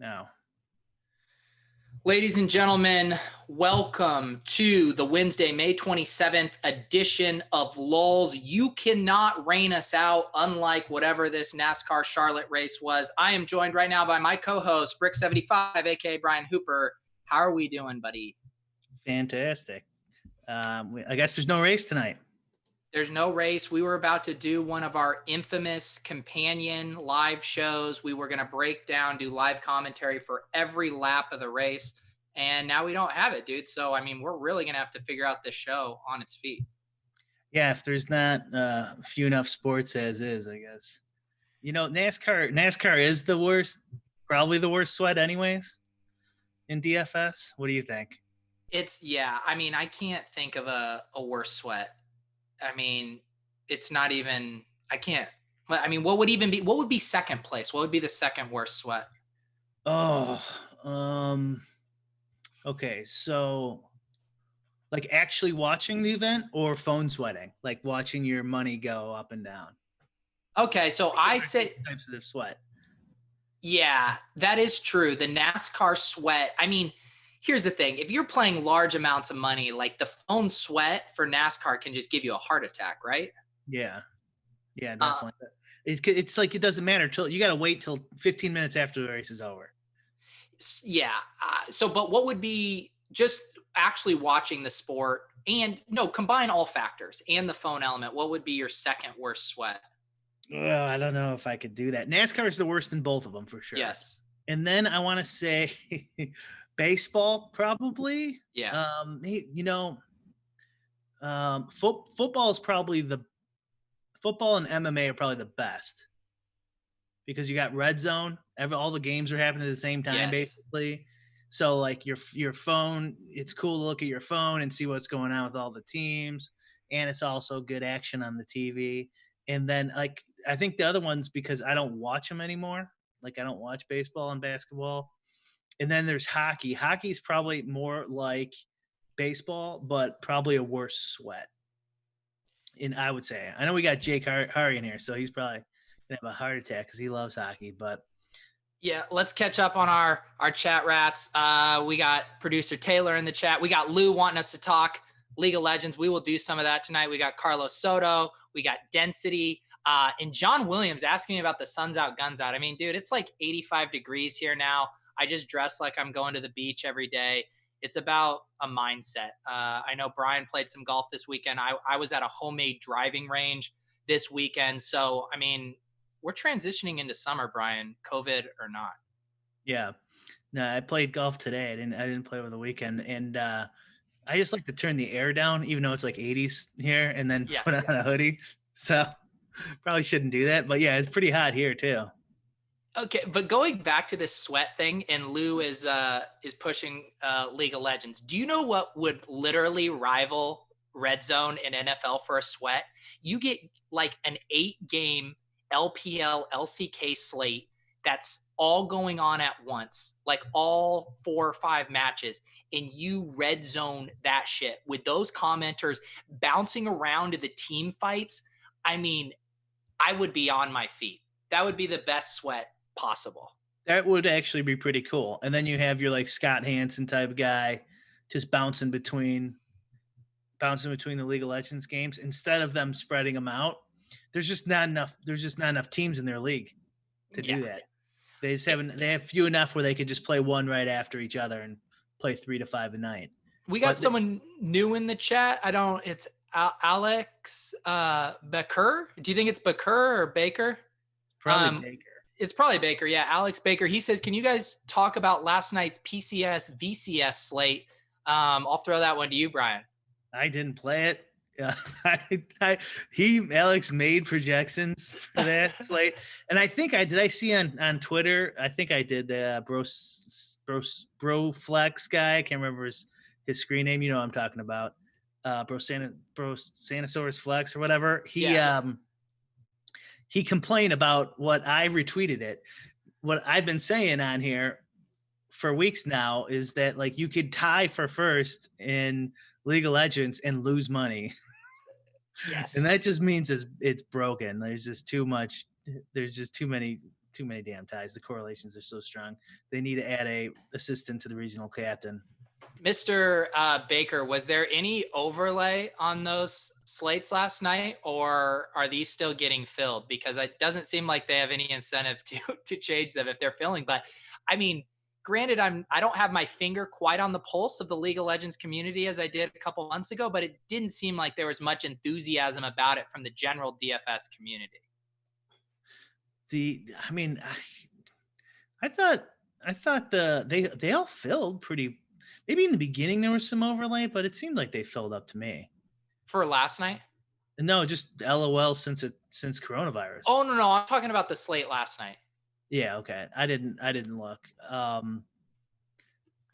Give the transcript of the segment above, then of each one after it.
now. Ladies and gentlemen, welcome to the Wednesday, May 27th edition of Lolz. You cannot rain us out, unlike whatever this NASCAR Charlotte race was. I am joined right now by my co-host, Brick75, a.k.a. Brian Hooper. How are we doing, buddy? Fantastic. I guess there's no race tonight. There's no race. We were about to do one of our infamous companion live shows. We were going to break down, do live commentary for every lap of the race. And now we don't have it, dude. So, I mean, we're really going to have to figure out this show on its feet. Yeah, if there's not few enough sports as is, I guess. You know, NASCAR is the worst, probably the worst sweat anyways in DFS. What do you think? I mean, I can't think of a worse sweat. I mean, it's not even, I mean, what would be second place? What would be the second worst sweat? Okay. So like actually watching the event or phone sweating, like watching your money go up and down. Okay. So I say types of sweat. Yeah, that is true. The NASCAR sweat. I mean, here's the thing. If you're playing large amounts of money, like the phone sweat for NASCAR can just give you a heart attack, right? Yeah, definitely. It's like it doesn't matter till you got to wait till 15 minutes after the race is over. Yeah. But what would be just actually watching the sport and combine all factors and the phone element? What would be your second worst sweat? Well, I don't know if I could do that. NASCAR is the worst in both of them for sure. Yes. And then I want to say baseball, probably. Yeah. Football is probably football and MMA are probably the best because you got red zone. All the games are happening at the same time, basically. So like your phone, it's cool to look at your phone and see what's going on with all the teams. And it's also good action on the TV. And then like, I think the other ones, because I don't watch them anymore. Like I don't watch baseball and basketball. And then there's hockey. Hockey's probably more like baseball, but probably a worse sweat. And I would say, I know we got Jake Hari in here, so he's probably gonna have a heart attack because he loves hockey. But yeah, let's catch up on our chat rats. We got producer Taylor in the chat. We got Lou wanting us to talk League of Legends. We will do some of that tonight. We got Carlos Soto. We got Density. And John Williams asking me about the sun's out, guns out. I mean, dude, it's like 85 degrees here now. I just dress like I'm going to the beach every day. It's about a mindset. I know Brian played some golf this weekend. I was at a homemade driving range this weekend. So, I mean, we're transitioning into summer, Brian, COVID or not. Yeah. No, I played golf today. I didn't play over the weekend. And I just like to turn the air down, even though it's like 80s here, and then put on a hoodie. So probably shouldn't do that. But yeah, it's pretty hot here too. Okay, but going back to this sweat thing, and Lou is pushing League of Legends. Do you know what would literally rival Red Zone in NFL for a sweat? You get like an 8-game LPL LCK slate that's all going on at once, like all 4 or 5 matches, and you red zone that shit with those commenters bouncing around to the team fights. I mean, I would be on my feet. That would be the best sweat possible. That would actually be pretty cool. And then you have your like Scott Hansen type guy just bouncing between the League of Legends games instead of them spreading them out. There's just not enough teams in their league to do that. They have few enough where they could just play one right after each other and play 3 to 5 a night. We got someone new in the chat. It's Alex Becker. Do you think it's Becker or Baker? Probably Baker. It's probably Baker. Yeah. Alex Baker. He says, can you guys talk about last night's PCS VCS slate? I'll throw that one to you, Brian. I didn't play it. Alex made projections for that slate. And I think I see on Twitter, I think I did the bro flex guy. I can't remember his screen name. You know what I'm talking about. Sanosaurus Flex or whatever. He complained about what I retweeted it. What I've been saying on here for weeks now is that like you could tie for first in League of Legends and lose money. Yes. And that just means it's broken. There's just too much. There's just too too many damn ties. The correlations are so strong. They need to add a assistant to the regional captain. Mr. Baker, was there any overlay on those slates last night, or are these still getting filled? Because it doesn't seem like they have any incentive to change them if they're filling. But I mean, granted, I don't have my finger quite on the pulse of the League of Legends community as I did a couple months ago, but it didn't seem like there was much enthusiasm about it from the general DFS community. I thought they all filled pretty. Maybe in the beginning there was some overlay, but it seemed like they filled up to me. For last night? No, just LOL since coronavirus. Oh no, I'm talking about the slate last night. Yeah, okay. I didn't look. I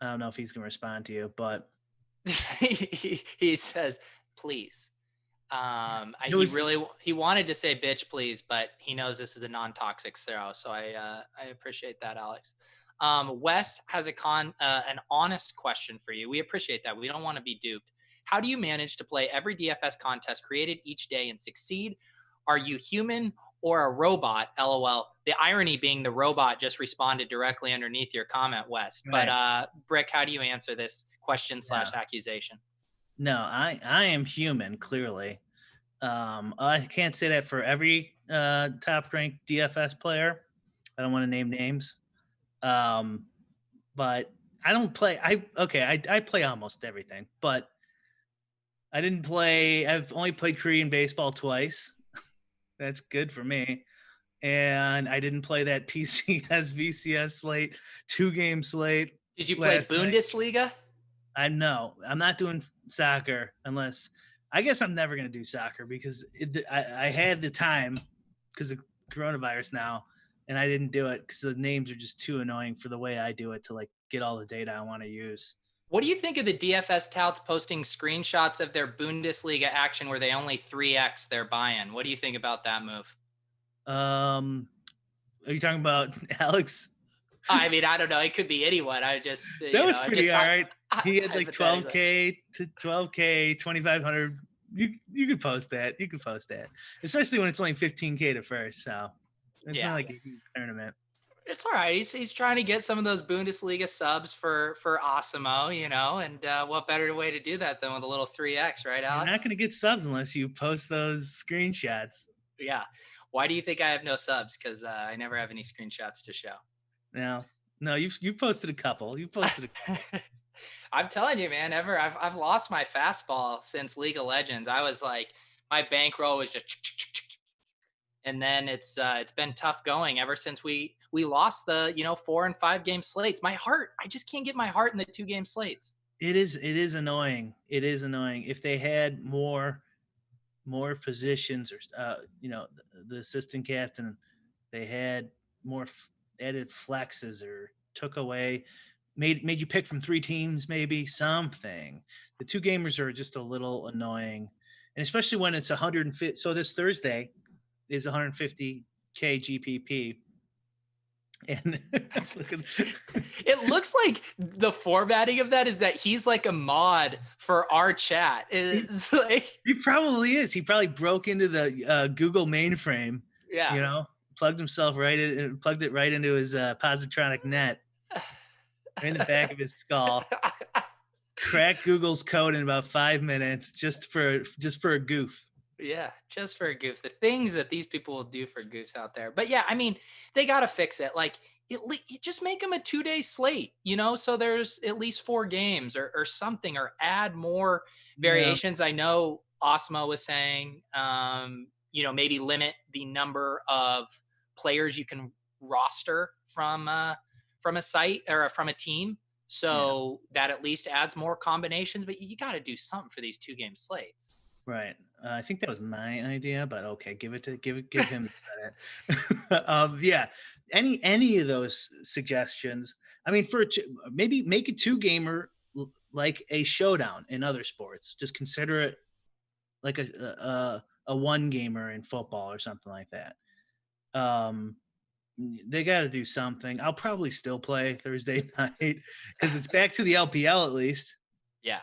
don't know if he's gonna respond to you, but he says, please. He wanted to say bitch please, but he knows this is a non-toxic throw, so I appreciate that, Alex. Wes has an honest question for you. We appreciate that. We don't want to be duped. How do you manage to play every DFS contest created each day and succeed? Are you human or a robot? LOL. The irony being the robot just responded directly underneath your comment, Wes. Right. But Brick, how do you answer this question / accusation? No, I am human, clearly. I can't say that for every top-ranked DFS player. I don't want to name names. But I don't play. I play almost everything, but I didn't play. I've only played Korean baseball twice. That's good for me. And I didn't play that PCS VCS slate, 2-game slate. Did you play Bundesliga? Night. I know. I'm not doing soccer unless. I guess I'm never going to do soccer because I had the time because of coronavirus now. And I didn't do it because the names are just too annoying for the way I do it to like get all the data I want to use. What do you think of the DFS touts posting screenshots of their Bundesliga action where they only 3x their buy-in? What do you think about that move? Are you talking about Alex? I mean, I don't know. It could be anyone. I just that was pretty all right. He had like 12K to 12K, 2,500. You could post that. You could post that, especially when it's only 15K to first. So. It's not like a huge tournament. It's all right. He's trying to get some of those Bundesliga subs for Osimo, and what better way to do that than with a little 3x, right, Alex? You're not going to get subs unless you post those screenshots. Yeah. Why do you think I have no subs? Because I never have any screenshots to show. No, you've posted a couple. You posted a couple. I'm telling you, man. I've lost my fastball since League of Legends. I was like, my bankroll was just. And then it's been tough going ever since we lost the 4 and 5 game slates. I just can't get my heart in the 2-game slates. It is annoying. It is annoying. If they had more positions or the assistant captain, they had more added flexes or took away, made you pick from 3 teams, maybe something. The 2 gamers are just a little annoying, and especially when it's 150. So this Thursday is 150K GPP. And it looks like the formatting of that is that he's like a mod for our chat. It's like he probably is. He probably broke into the Google mainframe. Yeah. Plugged himself right in and plugged it right into his positronic net right in the back of his skull. Cracked Google's code in about 5 minutes just for a goof. Yeah, just for a goof. The things that these people will do for goofs out there. But yeah, I mean, they got to fix it. Like, it just make them a 2-day slate, so there's at least 4 games or something, or add more variations. Yeah. I know Osmo was saying, maybe limit the number of players you can roster from a site or from a team. So that at least adds more combinations, but you got to do something for these 2-game slates. Right. I think that was my idea, but okay, give him credit. Yeah. Any of those suggestions. I mean, maybe make a 2-gamer like a showdown in other sports. Just consider it like a 1-gamer in football or something like that. They got to do something. I'll probably still play Thursday night because it's back to the LPL at least. Yeah.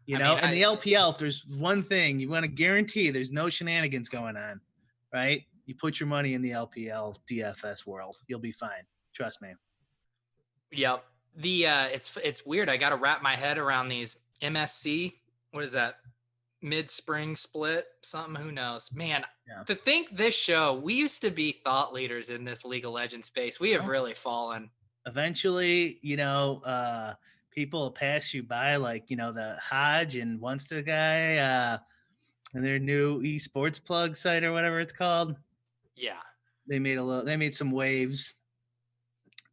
The LPL, if there's one thing you want to guarantee, there's no shenanigans going on, right? You put your money in the LPL DFS world. You'll be fine. Trust me. Yep. The it's weird. I got to wrap my head around these MSC. What is that? Mid-spring split, something, who knows, man. Yeah. To think this show, we used to be thought leaders in this League of Legends space. We have really fallen. Eventually, people will pass you by, like, the Hodge and Munster guy, and their new esports plug site or whatever it's called. Yeah. They made some waves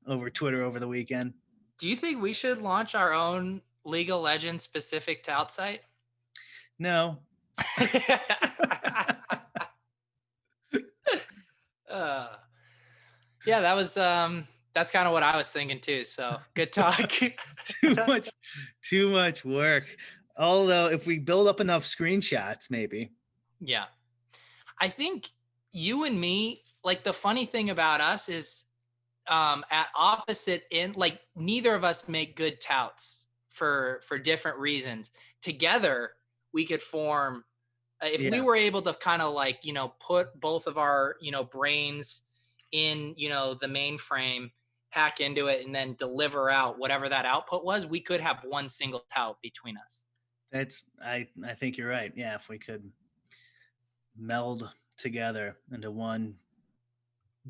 over Twitter over the weekend. Do you think we should launch our own League of Legends specific tout site? No. Yeah, that's kind of what I was thinking too. So good talk. too much work. Although if we build up enough screenshots, maybe. Yeah. I think you and me, like, the funny thing about us is at opposite end, like, neither of us make good touts for different reasons. Together, we could form, if we were able to kind of, like, put both of our, brains in, the mainframe, hack into it, and then deliver out whatever that output was, we could have one single tout between us. I think you're right. Yeah, if we could meld together into one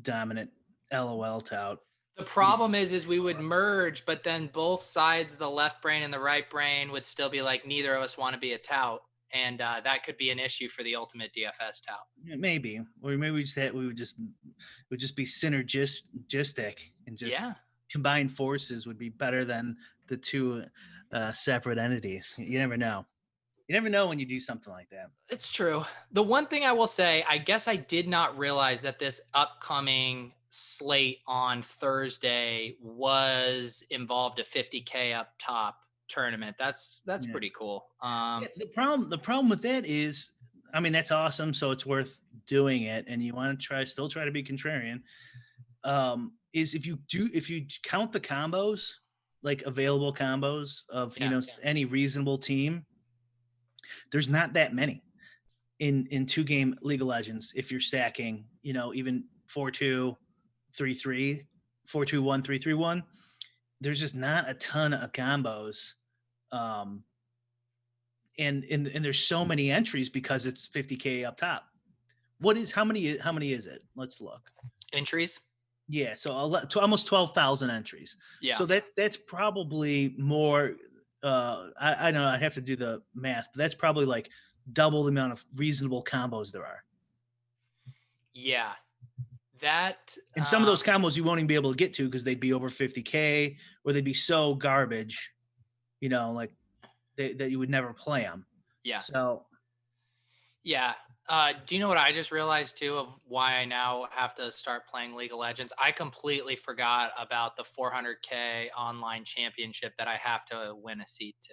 dominant LOL tout. The problem is we would merge, but then both sides, the left brain and the right brain, would still be like, neither of us want to be a tout. And that could be an issue for the ultimate DFS tout. Maybe, or maybe we would just be synergistic, and just combined forces would be better than the two separate entities. You never know. You never know when you do something like that. It's true. The one thing I will say, I guess I did not realize that this upcoming slate on Thursday involved a 50K up top tournament. That's pretty cool. The problem with that is, I mean, that's awesome. So it's worth doing it, and you want to still try to be contrarian. Is if you count the combos, like available combos of any reasonable team, there's not that many in 2-game League of Legends. If you're stacking, even 4-2, 3-3, 4-2-1, 3-3-1, there's just not a ton of combos. And there's so many entries because it's 50K up top. How many is it? Let's look. Entries? Yeah, so almost 12,000 entries. Yeah. So that's probably more. I don't know. I'd have to do the math, but that's probably like double the amount of reasonable combos there are. Yeah. And some of those combos you won't even be able to get to because they'd be over 50K, or they'd be so garbage, like that you would never play them. Yeah. So. Yeah. Do you know what I just realized too, of why I now have to start playing League of Legends? I completely forgot about the 400K online championship that I have to win a seat to.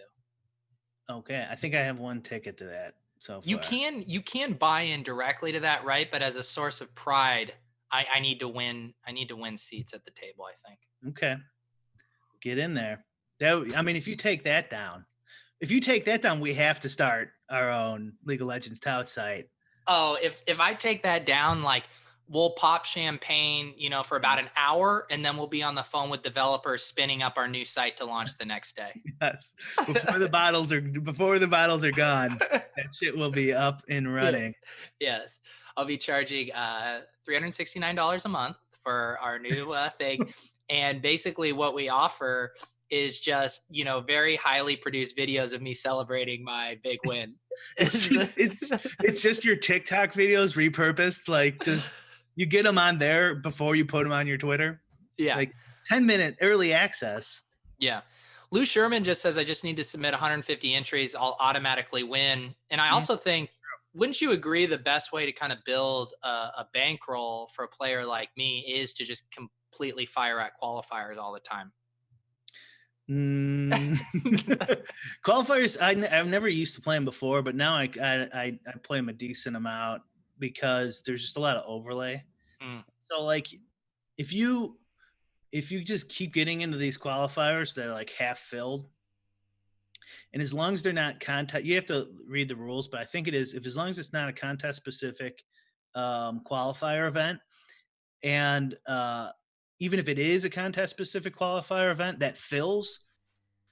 Okay. I think I have one ticket to that. So you can buy in directly to that, right? But as a source of pride, I need to win seats at the table, I think. Okay. Get in there. If you take that down, we have to start our own League of Legends tout site. Oh, if I take that down, like, we'll pop champagne, for about an hour, and then we'll be on the phone with developers spinning up our new site to launch the next day. Yes. Before the bottles are gone, that shit will be up and running. Yes. I'll be charging $369 a month for our new thing. And basically what we offer is just, very highly produced videos of me celebrating my big win. It's just your TikTok videos repurposed, like, just you get them on there before you put them on your Twitter. Yeah. Like 10-minute early access. Yeah. Lou Sherman just says, I just need to submit 150 entries. I'll automatically win. And I also think, wouldn't you agree the best way to kind of build a bankroll for a player like me is to just completely fire at qualifiers all the time? Qualifiers, I've never used to play them before, but now I play them a decent amount because there's just a lot of overlay. So, like, if you just keep getting into these qualifiers that are like half filled, and as long as they're not contest, you have to read the rules, but I think it is, as long as it's not a contest specific qualifier event, and even if it is a contest specific qualifier event that fills,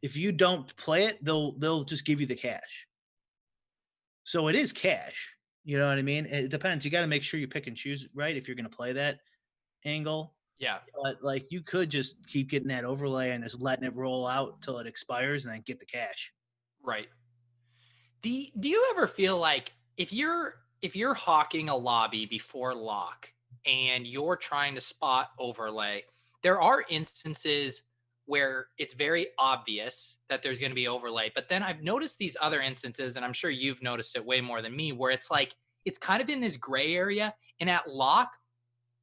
if you don't play it, they'll just give you the cash. So it is cash. You know what I mean? It depends. You got to make sure you pick and choose right if you're going to play that angle. Yeah. But like you could just keep getting that overlay and just letting it roll out till it expires and then get the cash. Right. Do you ever feel like if you're hawking a lobby before lock and you're trying to spot overlay, there are instances where it's very obvious that there's going to be overlay. But then I've noticed these other instances, and I'm sure you've noticed it way more than me, where it's like it's kind of in this gray area. And at lock,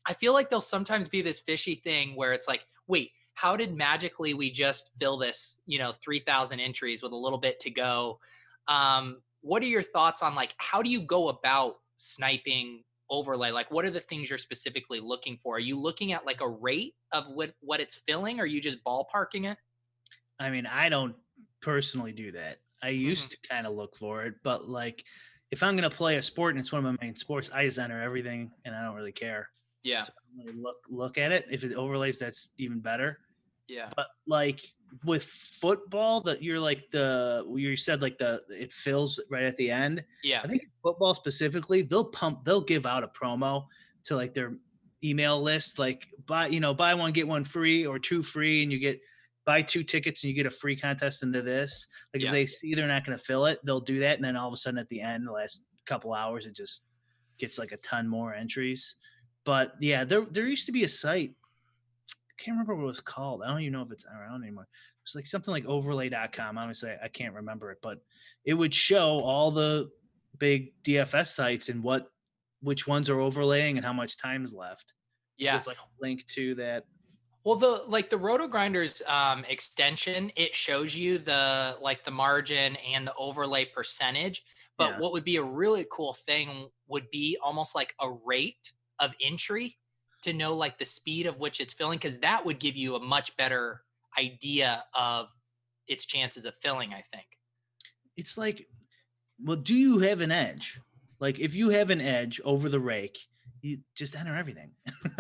I feel like there'll sometimes be this fishy thing where it's like, wait, how did magically we just fill this, 3,000 entries with a little bit to go? What are your thoughts on like, how do you go about sniping overlay? Like, what are the things you're specifically looking for? Are you looking at like a rate of what it's filling? Or are you just ballparking it? I mean, I don't personally do that. I Hmm. used to kind of look for it, but like if I'm going to play a sport and it's one of my main sports, I just enter everything and I don't really care. Yeah. So I don't really look at it. If it overlays, that's even better. Yeah. But like with football, that you're like you said like it fills right at the end. Yeah. I think football specifically, they'll give out a promo to like their email list, like buy one get one free or two free, and you get buy two tickets and you get a free contest into this. Like if Yeah. they see they're not going to fill it, they'll do that, and then all of a sudden at the end, the last couple hours, it just gets like a ton more entries. But yeah, there used to be a site, can't remember what it was called. I don't even know if it's around anymore. It's like something like overlay.com. Honestly, I can't remember it, but it would show all the big DFS sites and which ones are overlaying and how much time is left Yeah. with like a link to that. Well, the Roto Grinders extension, it shows you the margin and the overlay percentage. But Yeah. what would be a really cool thing would be almost like a rate of entry to know like the speed of which it's filling, because that would give you a much better idea of its chances of filling, I think. It's like, well, do you have an edge? Like if you have an edge over the rake, you just enter everything.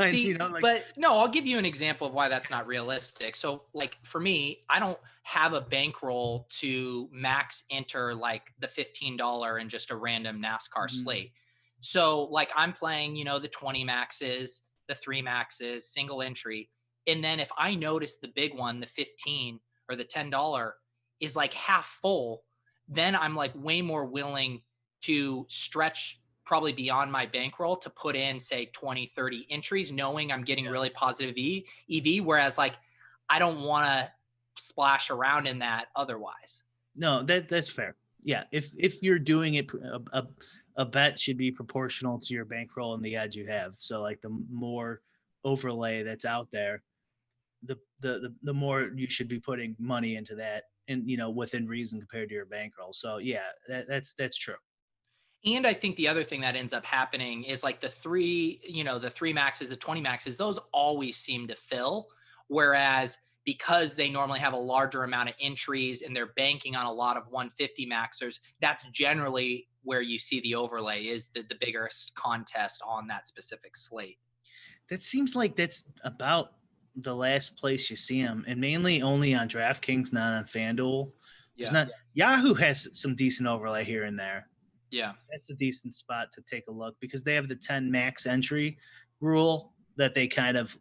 See, Like but no, I'll give you an example of why that's not realistic. So, like for me, I don't have a bankroll to max enter like the $15 and just a random NASCAR mhm. slate. So, like I'm playing, the 20 maxes, the 3 maxes, single entry. And then if I notice the big one, the 15 or the $10 is like half full, then I'm like way more willing to stretch probably beyond my bankroll to put in say 20, 30 entries, knowing I'm getting Yeah. really positive EV. Whereas like, I don't want to splash around in that otherwise. No, that's fair. Yeah, if you're doing it, a bet should be proportional to your bankroll and the edge you have. So like the more overlay that's out there, the more you should be putting money into that, and within reason compared to your bankroll. So yeah, that's true. And I think the other thing that ends up happening is like the 3 maxes, the 20 maxes, those always seem to fill. Whereas because they normally have a larger amount of entries and they're banking on a lot of 150 maxers, that's generally where you see the overlay is the biggest contest on that specific slate. That seems like that's about the last place you see them, and mainly only on DraftKings, not on FanDuel. There's Yeah. not Yahoo has some decent overlay here and there. Yeah. That's a decent spot to take a look because they have the 10 max entry rule that they kind of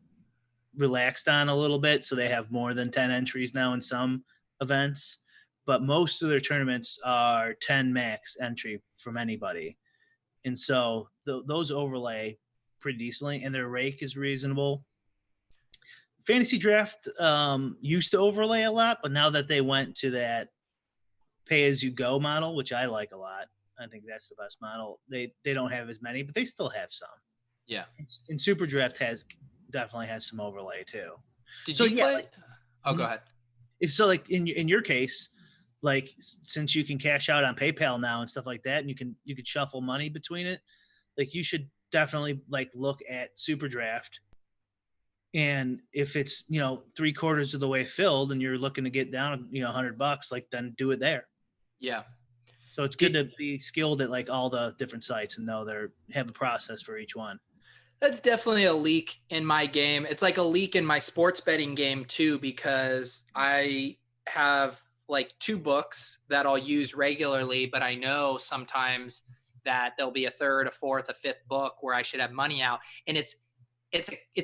relaxed on a little bit. So they have more than 10 entries now in some events, but most of their tournaments are 10 max entry from anybody. And so those overlay pretty decently and their rake is reasonable. Fantasy draft used to overlay a lot, but now that they went to that pay as you go model, which I like a lot, I think that's the best model. They don't have as many, but they still have some. Yeah. And Super Draft definitely has some overlay too. Did So you yeah, play? like Oh, go ahead. if so, like in your case, like since you can cash out on PayPal now and stuff like that, and you can shuffle money between it, like you should definitely like look at Super Draft. And if it's 3/4 of the way filled, and you're looking to get down $100, like then do it there. Yeah. So So it's good to be skilled at like all the different sites and know have a process for each one. That's definitely a leak in my game. It's like a leak in my sports betting game too, because I have like 2 books that I'll use regularly, but I know sometimes that there'll be a third, a fourth, a fifth book where I should have money out. And it's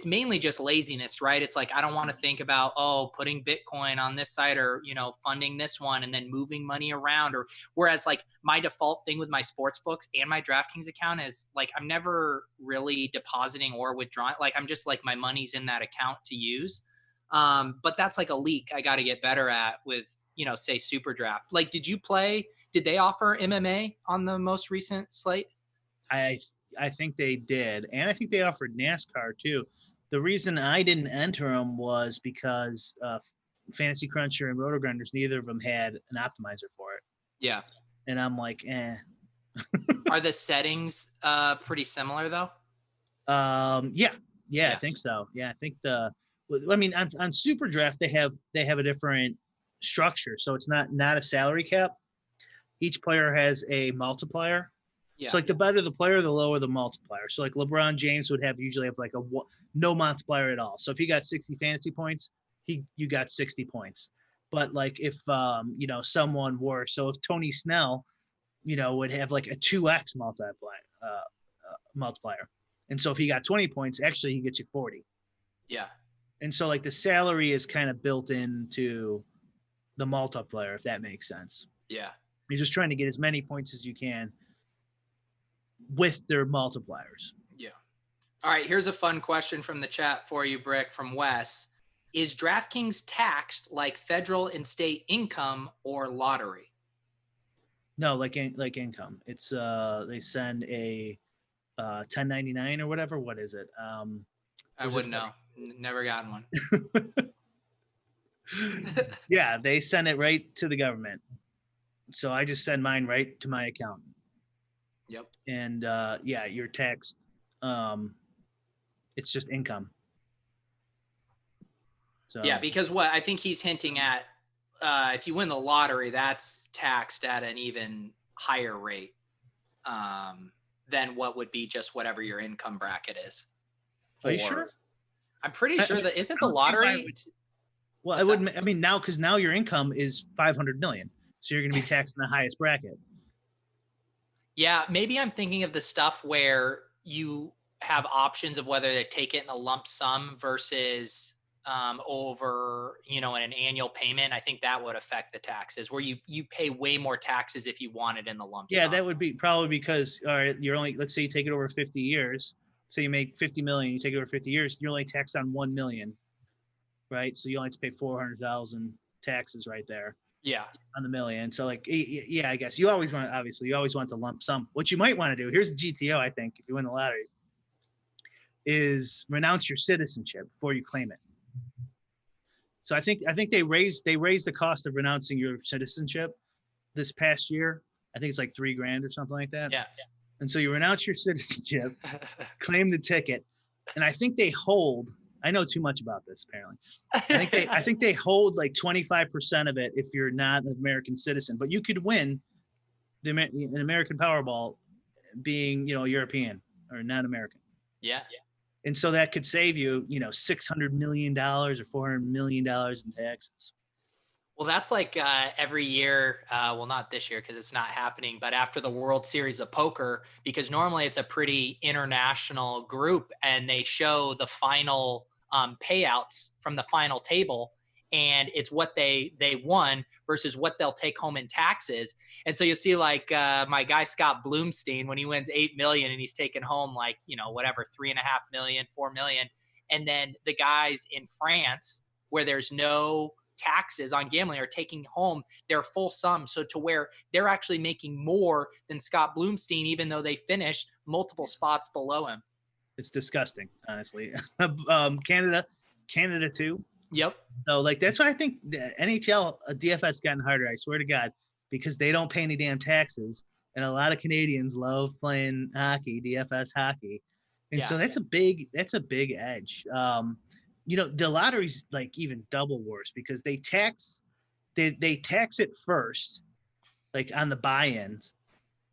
mainly just laziness, right? It's like, I don't want to think about, putting Bitcoin on this site or, funding this one and then moving money around. Or whereas like my default thing with my sports books and my DraftKings account is like, I'm never really depositing or withdrawing. Like I'm just like, my money's in that account to use. But that's like a leak I got to get better at with, say Super Draft. Like, did they offer MMA on the most recent slate? I think they did, and I think they offered NASCAR too. The reason I didn't enter them was because Fantasy Cruncher and RotoGrinders, neither of them had an optimizer for it. Yeah, and I'm like, eh. Are the settings pretty similar though? Yeah, I think so. Yeah, I think on Super Draft they have a different structure, so it's not a salary cap. Each player has a multiplier. Yeah. So like the better the player, the lower the multiplier. So like LeBron James would usually have like no multiplier at all. So if he got 60 fantasy points, you got 60 points. But like if someone worse, so if Tony Snell, would have like a 2x multiplier. And so if he got 20 points, actually he gets you 40. Yeah. And so like the salary is kind of built into the multiplier, if that makes sense. Yeah. You're just trying to get as many points as you can with their multipliers. Yeah. All right. Here's a fun question from the chat for you, Brick, from Wes. Is DraftKings taxed like federal and state income or lottery? No, like income. It's they send a 1099 or whatever. What is it? I wouldn't know. Never gotten one. Yeah, they send it right to the government. So I just send mine right to my accountant. Yep. And you're taxed. It's just income. So yeah, because what I think he's hinting at, if you win the lottery, that's taxed at an even higher rate than what would be just whatever your income bracket is. Are you sure? I'm pretty sure that isn't the lottery. Well, I wouldn't. I mean, because now your income is 500 million, so you're going to be taxed in the highest bracket. Yeah, maybe I'm thinking of the stuff where you have options of whether they take it in a lump sum versus over, in an annual payment. I think that would affect the taxes, where you pay way more taxes if you want it in the lump sum. Yeah, that would be probably because let's say you take it over 50 years. So you make 50 million, you take it over 50 years, you're only taxed on 1 million, right? So you only have to pay 400,000 taxes right there. Yeah. On the million. So like, yeah, I guess you always want the lump sum. What you might want to do, here's the GTO, I think, if you win the lottery, is renounce your citizenship before you claim it. So I think they raised the cost of renouncing your citizenship this past year. I think it's like $3,000 or something like that. Yeah. And so you renounce your citizenship, claim the ticket, and I think they hold. I know too much about this, apparently. I think they hold like 25% of it if you're not an American citizen, but you could win an American Powerball being, European or non-American. Yeah. And so that could save you, $600 million or $400 million in taxes. Well, that's like every year. Well, not this year because it's not happening, but after the World Series of Poker, because normally it's a pretty international group and they show the final payouts from the final table, and it's what they won versus what they'll take home in taxes. And so you'll see like my guy Scott Bloomstein, when he wins 8 million and he's taking home like, whatever, 3.5 million, 4 million. And then the guys in France where there's no taxes on gambling are taking home their full sum. So to where they're actually making more than Scott Bloomstein, even though they finished multiple spots below him. It's disgusting, honestly. Canada too. Yep. So like, that's why I think the NHL, DFS gotten harder. I swear to God, because they don't pay any damn taxes. And a lot of Canadians love playing hockey, DFS hockey. And so that's a big edge. The lottery's like even double worse because they tax it first, like on the buy-ins,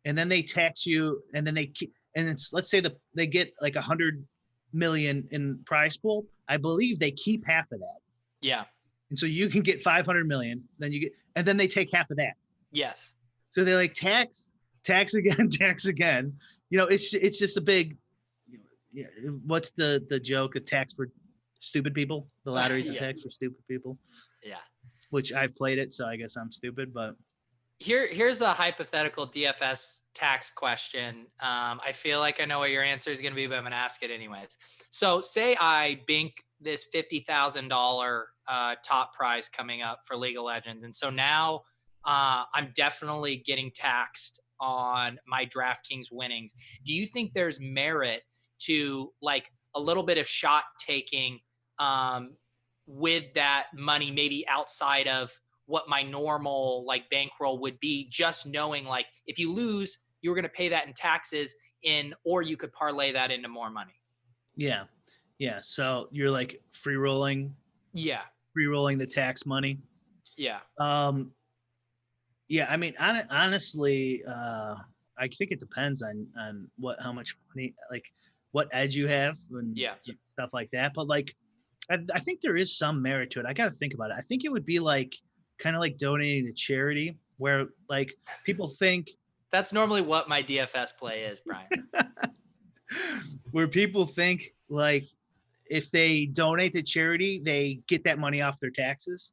and then they tax you, and then it's, let's say they get like 100 million in prize pool. I believe they keep half of that. Yeah. And so you can get 500 million, then and then they take half of that. Yes. So they like tax again, tax again. It's just a big, what's the joke? A tax for stupid people. The lottery's a tax for stupid people. Yeah. Which I've played it, so I guess I'm stupid, but. Here's a hypothetical DFS tax question. I feel like I know what your answer is going to be, but I'm going to ask it anyways. So say I bink this $50,000 top prize coming up for League of Legends. And so now I'm definitely getting taxed on my DraftKings winnings. Do you think there's merit to like a little bit of shot taking with that money, maybe outside of what my normal like bankroll would be, just knowing like if you lose, you're going to pay that in taxes or you could parlay that into more money? Yeah. So you're like free rolling the tax money. Yeah. Yeah. I mean, honestly, I think it depends on how much money, like what edge you have and stuff like that. But like, I think there is some merit to it. I got to think about it. I think it would be like kind of like donating to charity, where like people think that's normally what my DFS play is, Brian. Where people think like if they donate to charity, they get that money off their taxes,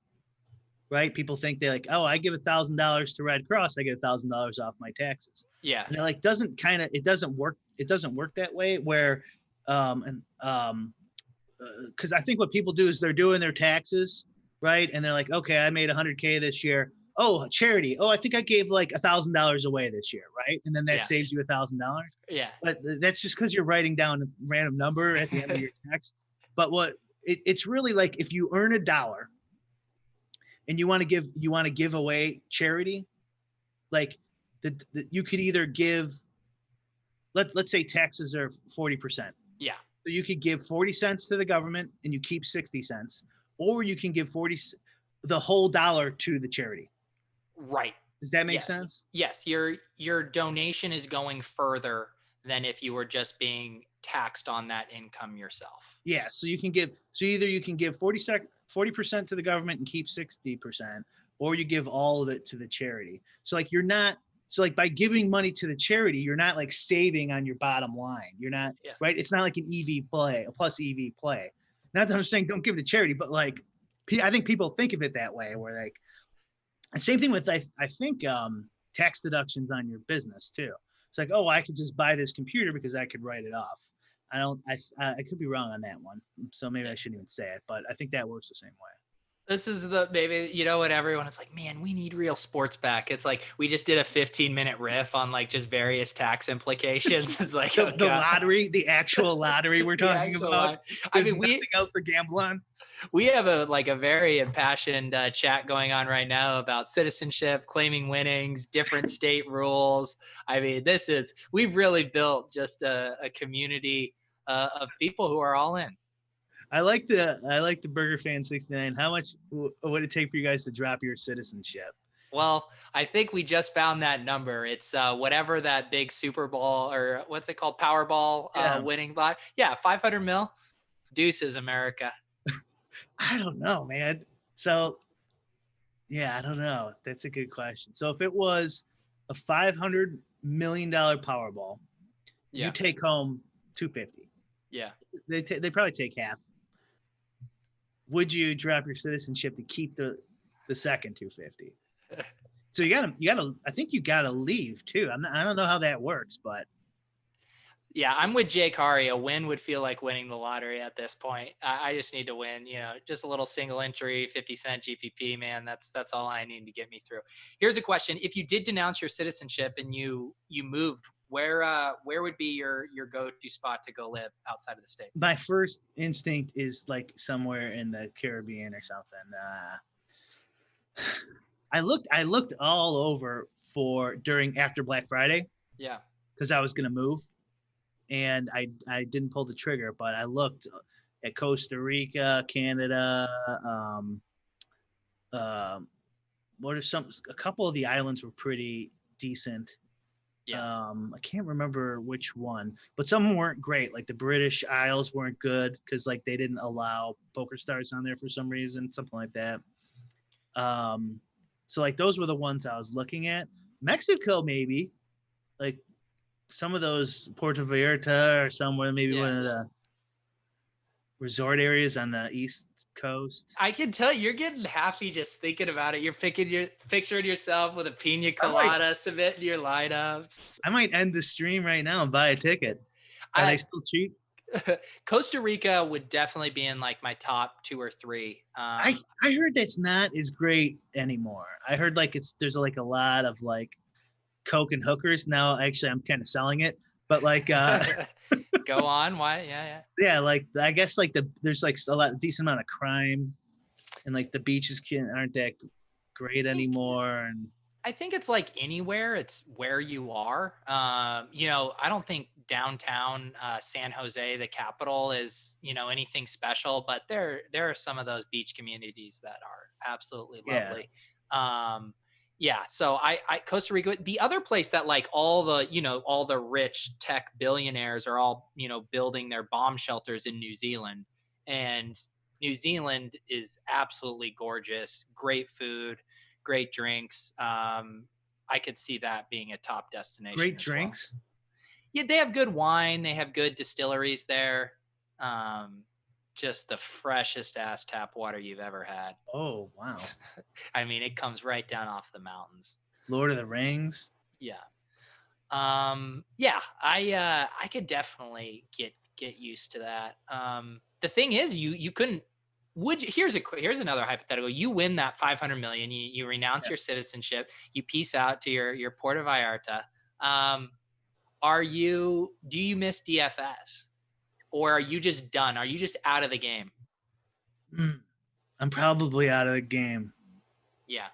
right? People think they're like, oh, I give $1,000 to Red Cross, I get $1,000 off my taxes. Yeah. And it like it doesn't work that way. Where because I think what people do is they're doing their taxes, right? And they're like, okay, I made 100K this year. Oh, charity. Oh, I think I gave like $1,000 away this year, right? And then that saves you $1,000. Yeah. But that's just because you're writing down a random number at the end of your tax. But it's really like if you earn $1 and you want to give away charity, like you could either give, let's say taxes are 40%. Yeah. So you could give 40 cents to the government and you keep 60 cents, or you can give the whole dollar to the charity. Right. Does that make sense? Yes. Your donation is going further than if you were just being taxed on that income yourself. Yeah. So either you can give 40% to the government and keep 60%, or you give all of it to the charity. So like by giving money to the charity, you're not like saving on your bottom line. You're not, right? It's not like an EV play, a plus EV play. Not that I'm saying don't give to charity, but like, I think people think of it that way, where like, and same thing with, I think tax deductions on your business too. It's like, oh, I could just buy this computer because I could write it off. I could be wrong on that one. So maybe I shouldn't even say it, but I think that works the same way. This is maybe, what everyone is like, man, we need real sports back. It's like, we just did a 15-minute riff on like just various tax implications. It's like the lottery, the actual lottery we're talking about. I mean, nothing else to gamble on. We have a very impassioned chat going on right now about citizenship, claiming winnings, different state rules. I mean, we've really built just a community of people who are all in. I like the Burger Fan 69. How much would it take for you guys to drop your citizenship? Well, I think we just found that number. It's whatever that big Super Bowl, or what's it called, Powerball winning bot. Yeah, 500 mil. Deuces, America. I don't know, man. So, yeah, I don't know. That's a good question. So if it was a $500 million Powerball, you take home 250. Yeah. They probably take half. Would you drop your citizenship to keep the second 250? So you gotta. I think you gotta leave too. I don't know how that works, but yeah, I'm with Jake Hari. A win would feel like winning the lottery at this point. I just need to win. Just a little single entry, 50-cent GPP, man. That's all I need to get me through. Here's a question: if you did denounce your citizenship and you moved, where would be your go-to spot to go live outside of the States? My first instinct is like somewhere in the Caribbean or something. I looked all over after Black Friday. Yeah. Because I was gonna move, and I didn't pull the trigger, but I looked at Costa Rica, Canada, a couple of the islands were pretty decent. Yeah. I can't remember which one, but some weren't great. Like the British Isles weren't good because like they didn't allow poker stars on there for some reason, something like that. So like those were the ones I was looking at. Mexico, maybe like some of those Puerto Vallarta or somewhere, maybe one of the resort areas on the East Coast. I can tell you're getting happy just thinking about it. You're picturing yourself with a pina colada, submitting your lineups. I might end the stream right now and buy a ticket. Are they still cheap? Costa Rica would definitely be in like my top 2 or 3. I heard that's not as great anymore. I heard like there's like a lot of like coke and hookers now. Actually, I'm kind of selling it, but like go on. Why? Yeah, like I guess like there's like a decent amount of crime, and like the beaches aren't that great anymore. And I think it's like anywhere. It's where you are. I don't think downtown San Jose, the capital, is anything special, but there are some of those beach communities that are absolutely lovely. So I Costa Rica, the other place that like all the rich tech billionaires are all building their bomb shelters in New Zealand, and New Zealand is absolutely gorgeous, great food, great drinks. I could see that being a top destination. Great drinks. Yeah, they have good wine. They have good distilleries there. Just the freshest ass tap water you've ever had. Oh, wow. I mean, it comes right down off the mountains. Lord of the Rings. Yeah. I could definitely get used to that. The thing is, you couldn't. Here's another hypothetical. You win that 500 million. You renounce your citizenship. You peace out to your Puerto Vallarta. Do you miss DFS, or are you just done? Are you just out of the game? I'm probably out of the game. Yeah,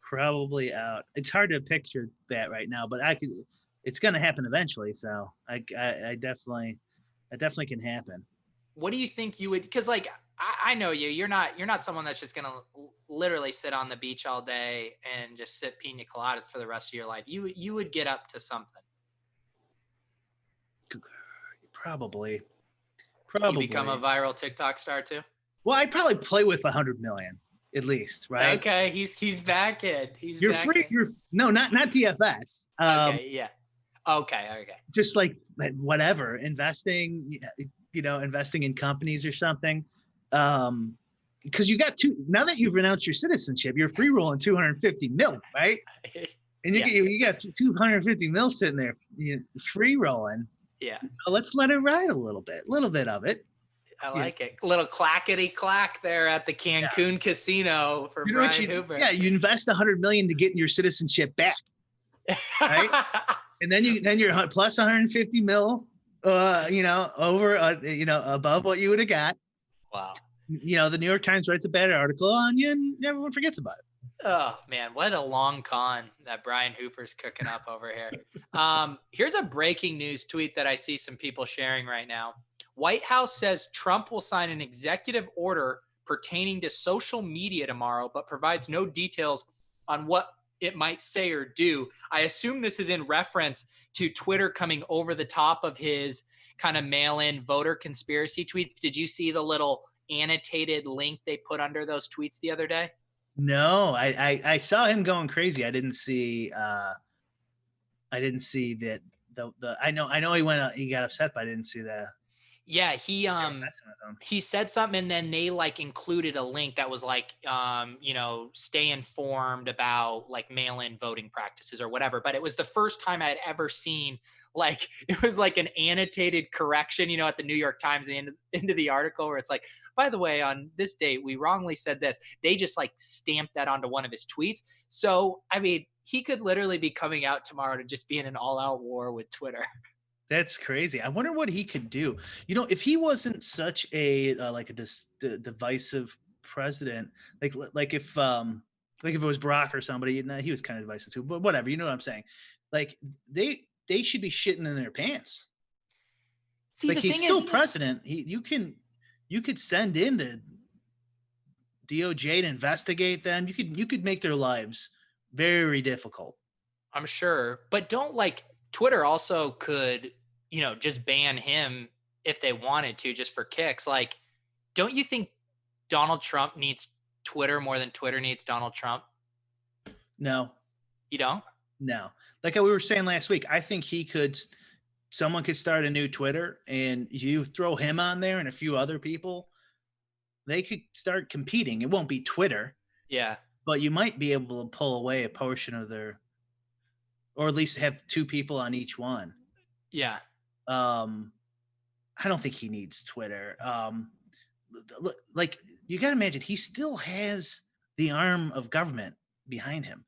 probably out. It's hard to picture that right now, but it's going to happen eventually. So I definitely can happen. What do you think you would? Because like I know you're not someone that's just gonna literally sit on the beach all day and just sip pina coladas for the rest of your life. You would get up to something. Probably. You become a viral TikTok star too? Well, I'd probably play with 100 million at least, right? Okay, he's back in. You're free. No, not DFS. Okay, yeah. Okay. Just like whatever, investing in companies or something. Because you got now that you've renounced your citizenship, you're free rolling 250 mil, right? And you got 250 mil sitting there, free rolling. Yeah. Let's let it ride a little bit of it. I like it. A little clackety clack there at the Cancun casino for Brian Hooper. Yeah, you invest 100 million to get your citizenship back, right? And then you're plus 150 mil, over, above what you would have got. Wow. The New York Times writes a bad article on you, and everyone forgets about it. Oh man, what a long con that Brian Hooper's cooking up over here. Here's a breaking news tweet that I see some people sharing right now. White House says Trump will sign an executive order pertaining to social media tomorrow, but provides no details on what it might say or do. I assume this is in reference to Twitter coming over the top of his kind of mail-in voter conspiracy tweets. Did you see the little annotated link they put under those tweets the other day? No, I saw him going crazy. I didn't see that I know he got upset, but I didn't see that. Yeah, he said something, and then they like included a link that was like, stay informed about like mail-in voting practices or whatever. But it was the first time I had ever seen like it was like an annotated correction, at the New York Times, the end of the article, where it's like, by the way, on this date, we wrongly said this. They just like stamped that onto one of his tweets. So, I mean, he could literally be coming out tomorrow to just be in an all-out war with Twitter. That's crazy. I wonder what he could do. If he wasn't such a divisive president, like if it was Barack or somebody, he was kind of divisive too. But whatever, you know what I'm saying? Like they should be shitting in their pants. See, like he's still president. You could send in DOJ to investigate them. You could make their lives very difficult. I'm sure, but don't like Twitter also could, just ban him if they wanted to, just for kicks. Like, don't you think Donald Trump needs Twitter more than Twitter needs Donald Trump? No, You don't? no. Like we were saying last week, I think someone could start a new Twitter and you throw him on there and a few other people, they could start competing. It won't be Twitter. Yeah. But you might be able to pull away a portion of or at least have two people on each one. Yeah. I don't think he needs Twitter. Like you got to imagine he still has the arm of government behind him.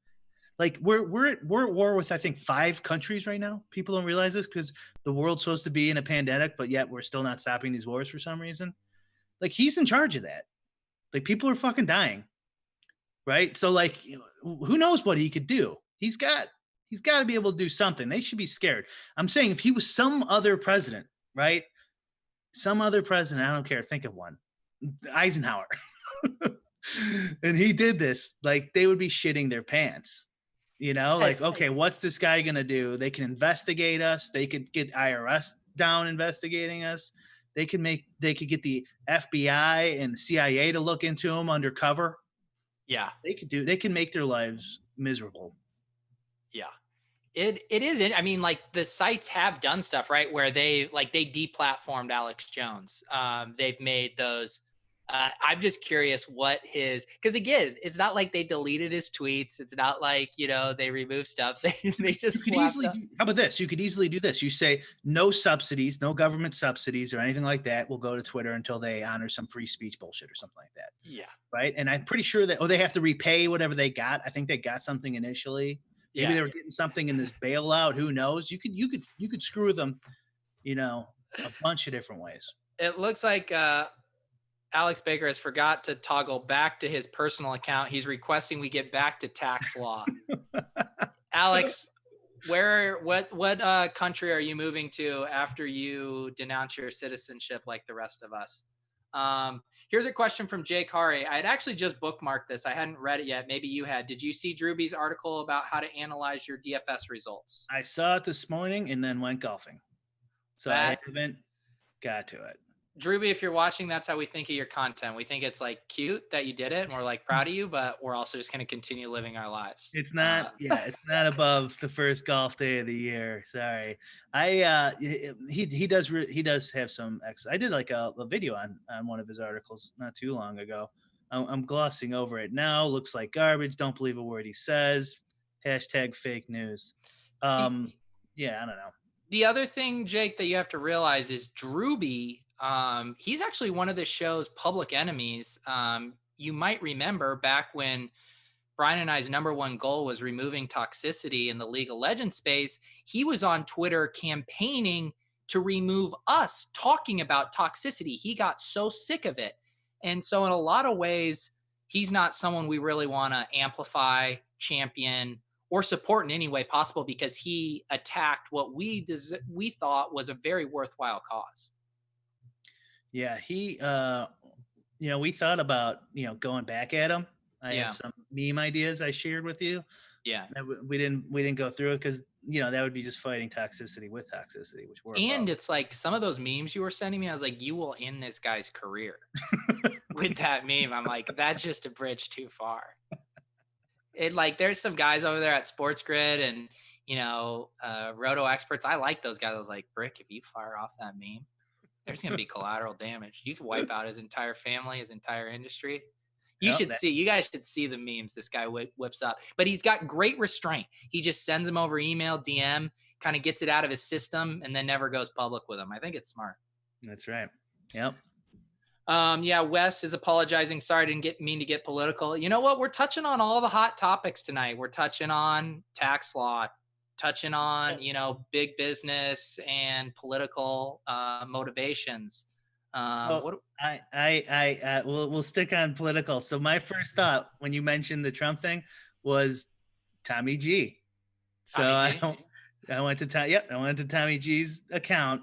Like we're at war with, I think, 5 countries right now. People don't realize this because the world's supposed to be in a pandemic, but yet we're still not stopping these wars for some reason. Like he's in charge of that. Like people are fucking dying. Right. So like, who knows what he could do? He's got to be able to do something. They should be scared. I'm saying if he was some other president, right? Some other president, I don't care. Think of one. Eisenhower. And he did this, like they would be shitting their pants. Like, okay, what's this guy going to do? They can investigate us. They could get IRS down investigating us. They could get the FBI and the CIA to look into him undercover. Yeah. They can make their lives miserable. Yeah. It isn't. I mean, like the sites have done stuff, right? Where they deplatformed Alex Jones. They've made those. I'm just curious because again, it's not like they deleted his tweets. It's not like, they removed stuff. They just how about this? You could easily do this. You say no subsidies, no government subsidies or anything like that will go to Twitter until they honor some free speech bullshit or something like that. Yeah. Right. And I'm pretty sure that, they have to repay whatever they got. I think they got something initially. Maybe they were getting something in this bailout. Who knows? You could screw them, a bunch of different ways. It looks like, Alex Baker has forgot to toggle back to his personal account. He's requesting we get back to tax law. Alex, what country are you moving to after you denounce your citizenship like the rest of us? Here's a question from Jake Hari. I had actually just bookmarked this. I hadn't read it yet. Maybe you had. Did you see Drewby's article about how to analyze your DFS results? I saw it this morning and then went golfing. So I haven't got to it. Drewby, if you're watching, that's how we think of your content. We think it's like cute that you did it and we're like proud of you, but we're also just going to continue living our lives. It's not, it's not above the first golf day of the year. Sorry. He does have some I did like a video on one of his articles not too long ago. I'm glossing over it now. Looks like garbage. Don't believe a word he says. # fake news. Yeah, I don't know. The other thing, Jake, that you have to realize is Drewby, he's actually one of the show's public enemies. You might remember back when Brian and I's number one goal was removing toxicity in the League of Legends space, he was on Twitter campaigning to remove us talking about toxicity. He got so sick of it. And so in a lot of ways, he's not someone we really want to amplify, champion, or support in any way possible because he attacked what we thought was a very worthwhile cause. Yeah, he, we thought about, going back at him. I had some meme ideas I shared with you. Yeah. We didn't go through it because, that would be just fighting toxicity with toxicity, which we're above. It's like some of those memes you were sending me, I was like, you will end this guy's career with that meme. I'm like, that's just a bridge too far. There's some guys over there at Sports Grid and, Roto Experts. I like those guys. I was like, Brick, if you fire off that meme, there's going to be collateral damage. You could wipe out his entire family, his entire industry. You guys should see the memes this guy whips up. But he's got great restraint. He just sends them over email, DM, kind of gets it out of his system, and then never goes public with them. I think it's smart. That's right. Yep. Wes is apologizing. Sorry, I didn't mean to get political. You know what? We're touching on all the hot topics tonight. We're touching on tax law, touching on, big business and political motivations. We'll stick on political. So my first thought when you mentioned the Trump thing was Tommy G. So I went to Tommy G's account.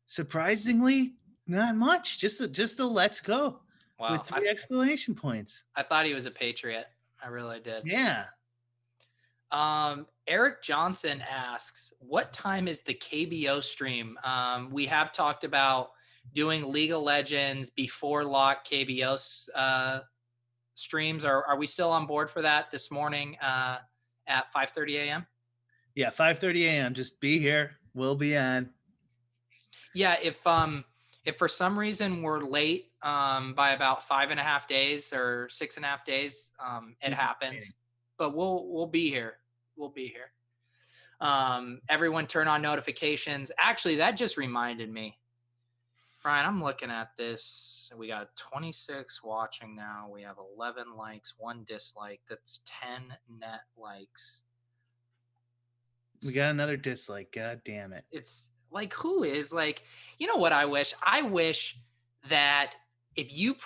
Surprisingly, not much. Just a let's go. Wow. With 3 exclamation points. I thought he was a Patriot. I really did. Yeah. Eric Johnson asks, what time is the KBO stream? We have talked about doing League of Legends before lock KBO streams. Are we still on board for that this morning at 5:30 a.m.? Yeah, 5:30 a.m. Just be here. We'll be on. Yeah, if for some reason we're late by about 5.5 days or 6.5 days, it happens. But we'll be here. We'll be here. Everyone turn on notifications. Actually, that just reminded me. Brian, I'm looking at this. We got 26 watching now. We have 11 likes, 1 dislike. That's 10 net likes. We got another dislike. God damn it. It's like, who is like, you know what I wish? I wish that if you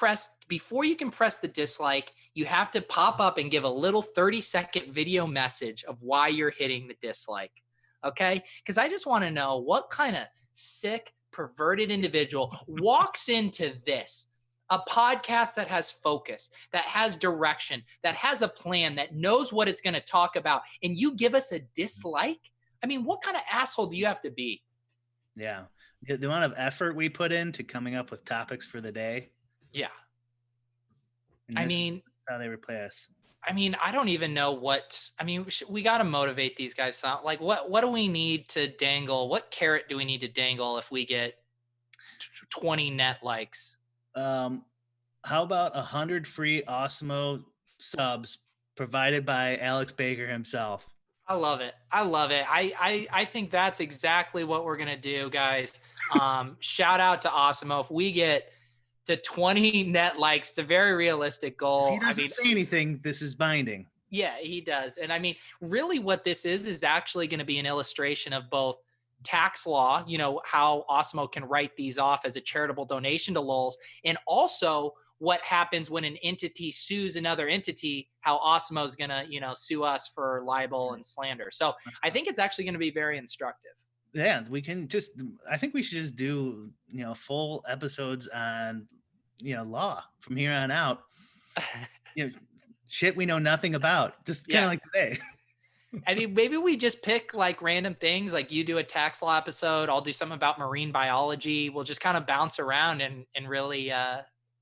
before you can press the dislike, you have to pop up and give a little 30-second video message of why you're hitting the dislike. Okay? Because I just want to know what kind of sick, perverted individual walks into this, a podcast that has focus, that has direction, that has a plan, that knows what it's going to talk about, and you give us a dislike? I mean, what kind of asshole do you have to be? Yeah. The amount of effort we put into coming up with topics for the day. Yeah. I mean, that's how they replay us. I mean, I don't even know what, I mean, we got to motivate these guys. Like, what do we need to dangle? What carrot do we need to dangle if we get 20 net likes? How about 100 free Osmo subs provided by Alex Baker himself? I love it. I love it. I think that's exactly what we're going to do, guys. Shout out to Osmo. If we get to 20 net likes, it's a very realistic goal. If he doesn't say anything, this is binding. Yeah, he does. And I mean, really what this is actually going to be an illustration of both tax law, you know, how Osmo can write these off as a charitable donation to Lolz, and also what happens when an entity sues another entity, how Osmo is going to, you know, sue us for libel and slander. So I think it's actually going to be very instructive. Yeah, I think we should just do, you know, full episodes on, you know, law from here on out. You know, shit we know nothing about, just kind of like today. I mean, maybe we just pick like random things, like you do a tax law episode, I'll do something about marine biology. We'll just kind of bounce around and really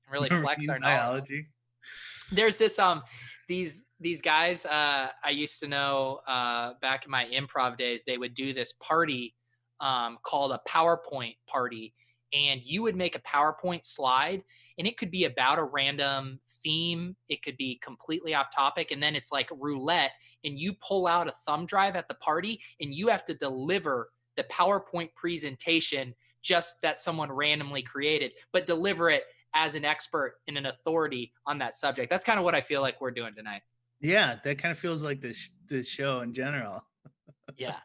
flex our biology. There's this these guys I used to know back in my improv days. They would do this party called a PowerPoint party, and you would make a PowerPoint slide, and it could be about a random theme. It could be completely off topic, and then it's like roulette, and you pull out a thumb drive at the party, and you have to deliver the PowerPoint presentation just that someone randomly created, but deliver it as an expert and an authority on that subject. That's kind of what I feel like we're doing tonight. Yeah, that kind of feels like this show in general. Yeah.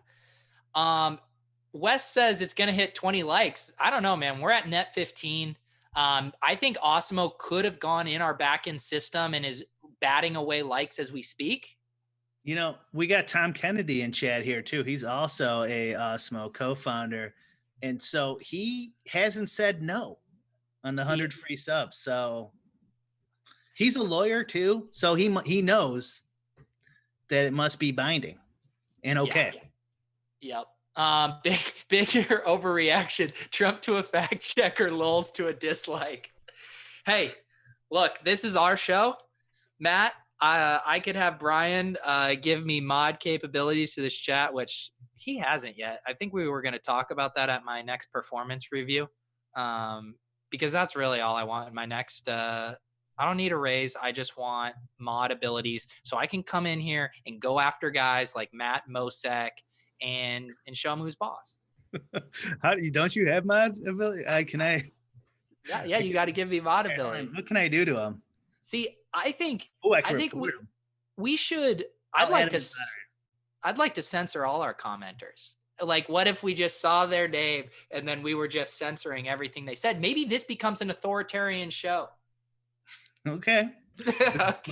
Wes says it's going to hit 20 likes. I don't know, man. We're at net 15. I think Osmo could have gone in our back-end system and is batting away likes as we speak. You know, we got Tom Kennedy in chat here too. He's also a Osmo co-founder. And so he hasn't said no on the 100 free subs. So he's a lawyer too. So he knows that it must be binding and okay. Yeah. Yep. Bigger overreaction. Trump to a fact checker, Lolz to a dislike. Hey, look, this is our show. Matt, I could have Brian give me mod capabilities to this chat, which he hasn't yet. I think we were going to talk about that at my next performance review, because that's really all I want in my next. I don't need a raise. I just want mod abilities so I can come in here and go after guys like Matt Mosek and show them who's boss. Don't you have mod ability? Can I? Yeah, you got to give me mod ability. What can I do to him? See, I think we should. I'd like to censor all our commenters. Like, what if we just saw their name and then we were just censoring everything they said? Maybe this becomes an authoritarian show. Okay.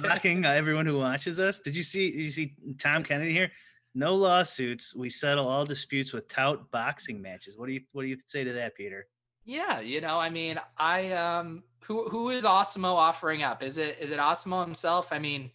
Mocking everyone who watches us. Did you see Tom Kennedy here? No lawsuits. We settle all disputes with tout boxing matches. What do you say to that, Peter? Yeah, I mean, who is Osimo offering up? Is it Osimo himself? I mean,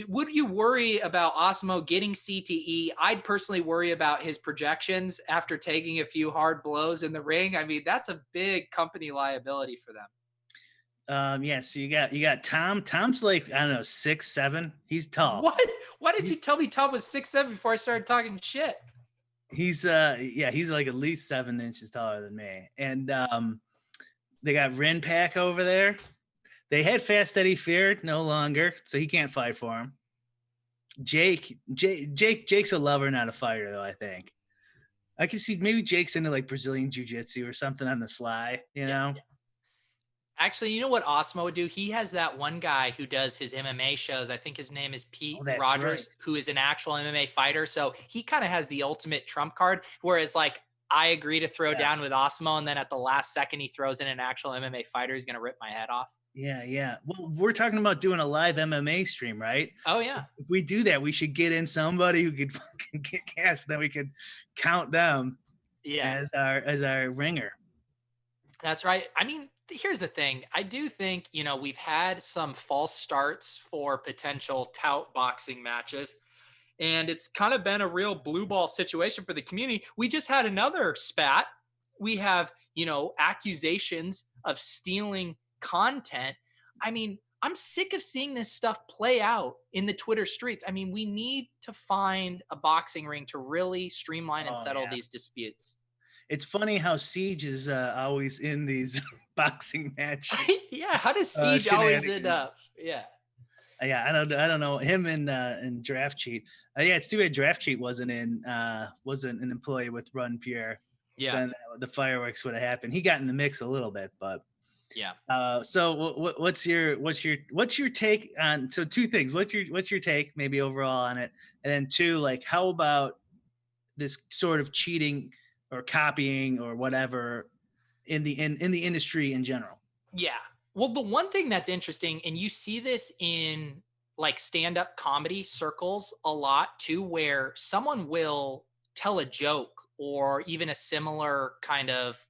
would you worry about Osmo getting CTE? I'd personally worry about his projections after taking a few hard blows in the ring. I mean, that's a big company liability for them. Yeah, so you got Tom. Tom's like, I don't know, 6'7". He's tall. What? Why did He's you tell me Tom was 6'7" before I started talking shit? he's like at least 7 inches taller than me. And they got Rin Pack over there. They had Fast Eddie Fear, no longer, so he can't fight for him. Jake's a lover, not a fighter, though. I think I can see maybe Jake's into like Brazilian jiu-jitsu or something on the sly, you know? Yeah. Actually, you know what Osmo would do? He has that one guy who does his MMA shows. I think his name is Pete Oh, that's Rogers, right. who is an actual MMA fighter. So he kind of has the ultimate trump card. Whereas, like, I agree to throw Yeah. down with Osmo, and then at the last second, he throws in an actual MMA fighter who's going to rip my head off. Yeah. Well, we're talking about doing a live MMA stream, right? Oh, yeah. If we do that, we should get in somebody who could fucking get cast. Then we could count them Yeah. as our ringer. That's right. I mean, here's the thing. I do think, we've had some false starts for potential tout boxing matches. And it's kind of been a real blue ball situation for the community. We just had another spat. We have, accusations of stealing content. I mean, I'm sick of seeing this stuff play out in the Twitter streets. I mean, we need to find a boxing ring to really streamline and settle these disputes. It's funny how Siege is always in these boxing matches. Yeah, how does Siege always end up? Yeah. Yeah, I don't know him and Draft Cheat. Yeah, it's too bad Draft Cheat wasn't an employee with Run Pure. Yeah. Then the fireworks would have happened. He got in the mix a little bit, but yeah. So what's your take on? So two things. What's your take maybe overall on it, and then two, like how about this sort of cheating or copying or whatever in the industry in general? Yeah. Well, the one thing that's interesting, and you see this in like stand-up comedy circles a lot too, where someone will tell a joke or even a similar kind of,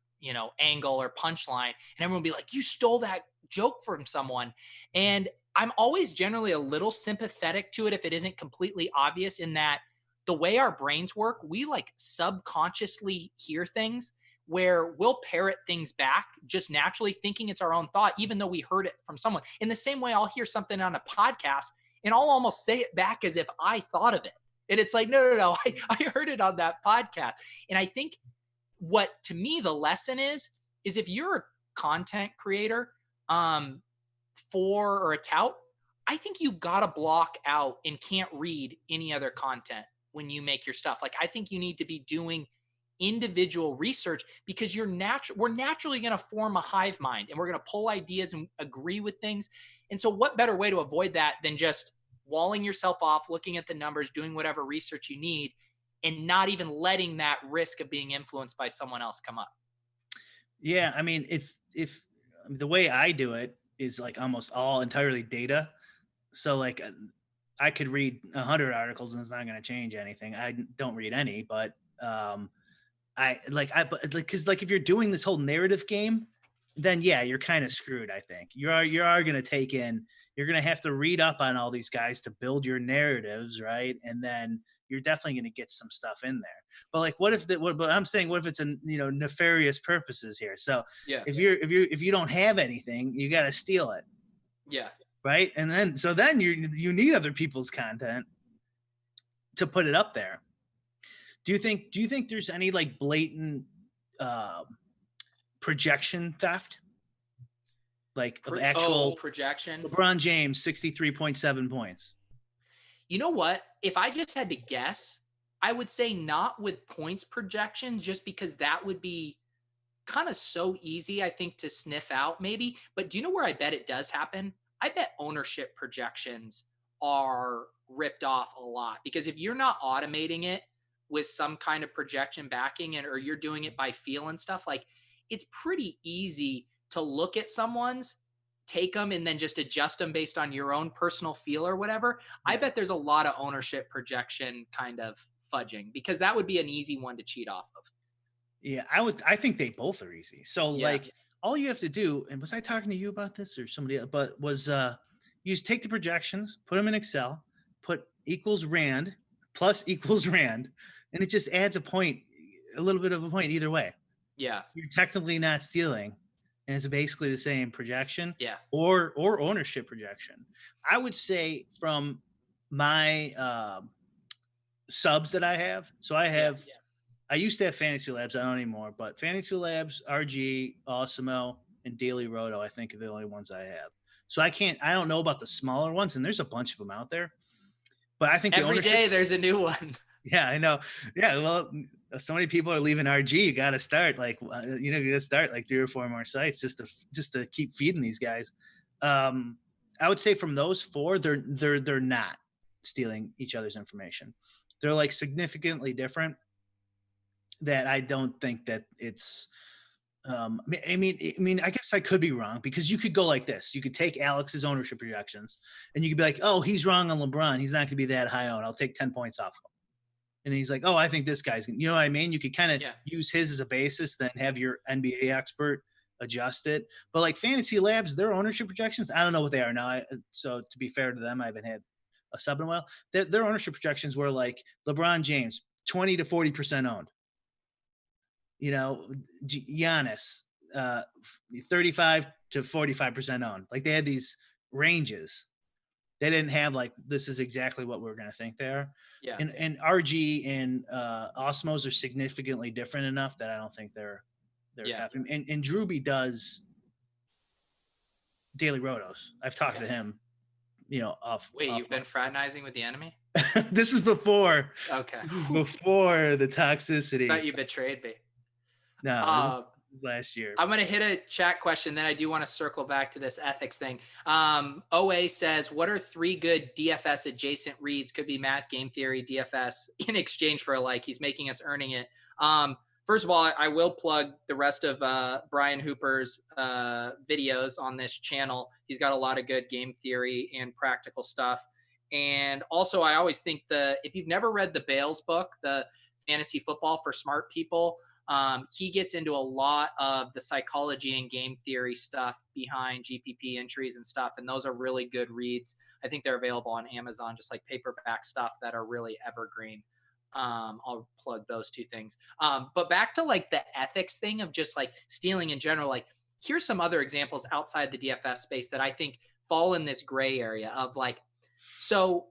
angle or punchline, and everyone will be like, you stole that joke from someone. And I'm always generally a little sympathetic to it if it isn't completely obvious, in that the way our brains work, we like subconsciously hear things where we'll parrot things back just naturally, thinking it's our own thought, even though we heard it from someone. In the same way, I'll hear something on a podcast and I'll almost say it back as if I thought of it. And it's like, no, I heard it on that podcast. And I think what, to me, the lesson is if you're a content creator or a tout, I think you got to block out and can't read any other content when you make your stuff. Like, I think you need to be doing individual research, because we're naturally going to form a hive mind and we're going to pull ideas and agree with things. And so what better way to avoid that than just walling yourself off, looking at the numbers, doing whatever research you need, and not even letting that risk of being influenced by someone else come up. Yeah. I mean, if the way I do it is like almost all entirely data. So like I could read 100 articles and it's not going to change anything. I don't read any, but because if you're doing this whole narrative game, then yeah, you're kind of screwed. I think you are going to take in. You're going to have to read up on all these guys to build your narratives, right? And then you're definitely going to get some stuff in there. But like, what if it's a nefarious purposes here? So yeah, if you don't have anything, you got to steal it. Yeah. Right. And then you need other people's content to put it up there. Do you think there's any like blatant projection theft? Like of actual projection? LeBron James, 63.7 points. You know what? If I just had to guess, I would say not with points projection, just because that would be kind of so easy, I think, to sniff out maybe. But do you know where I bet it does happen? I bet ownership projections are ripped off a lot, because if you're not automating it with some kind of projection backing or you're doing it by feel and stuff, like, it's pretty easy to look at someone's, take them, and then just adjust them based on your own personal feel or whatever. I bet there's a lot of ownership projection kind of fudging, because that would be an easy one to cheat off of. Yeah, I think they both are easy. So like all you have to do, and was I talking to you about this or somebody else, but was you just take the projections, put them in Excel, put equals rand plus equals rand, and it just adds a little bit of a point either way. Yeah. You're technically not stealing, and it's basically the same projection Yeah. or ownership projection. I would say from my subs that I have, so I have I used to have Fantasy Labs. I don't anymore, but Fantasy Labs, RG, Awesemo, and Daily Roto, I think are the only ones I have. So I don't know about the smaller ones, and there's a bunch of them out there. But I think every day there's a new one. Yeah, I know. Yeah, well, so many people are leaving RG. You got to start you got to start like 3 or 4 more sites just to keep feeding these guys. I would say from those 4, they're not stealing each other's information. They're like significantly different. That I don't think that it's. I mean, I guess I could be wrong because you could go like this. You could take Alex's ownership projections, and you could be like, "Oh, he's wrong on LeBron. He's not going to be that high on. I'll take 10 points off him." And he's like, "Oh, I think this guy's." You know what I mean? You could kind of use his as a basis, then have your NBA expert adjust it. But like Fantasy Labs, their ownership projections, I don't know what they are now. So to be fair to them, I haven't had a sub in a while. Their ownership projections were like LeBron James 20 to 40% owned. Giannis, 35 to 45% owned. Like they had these ranges. They didn't have like, this is exactly what we're going to think they are. Yeah. And RG and Osmos are significantly different enough that I don't think they're happening. And Drewby does Daily Rotos. I've talked to him, off. Wait, you've been fraternizing with the enemy? This is before. Okay. Before the toxicity. I thought you betrayed me. No, this was last year. I'm going to hit a chat question, then I do want to circle back to this ethics thing. OA says, what are 3 good DFS adjacent reads? Could be math, game theory, DFS in exchange for a like. He's making us earning it. First of all, I will plug the rest of Brian Hooper's videos on this channel. He's got a lot of good game theory and practical stuff. And also, I always think if you've never read the Bales book, the Fantasy Football for Smart People, he gets into a lot of the psychology and game theory stuff behind GPP entries and stuff. And those are really good reads. I think they're available on Amazon, just like paperback stuff that are really evergreen. I'll plug those 2 things. But back to like the ethics thing of just like stealing in general, like here's some other examples outside the DFS space that I think fall in this gray area of like, so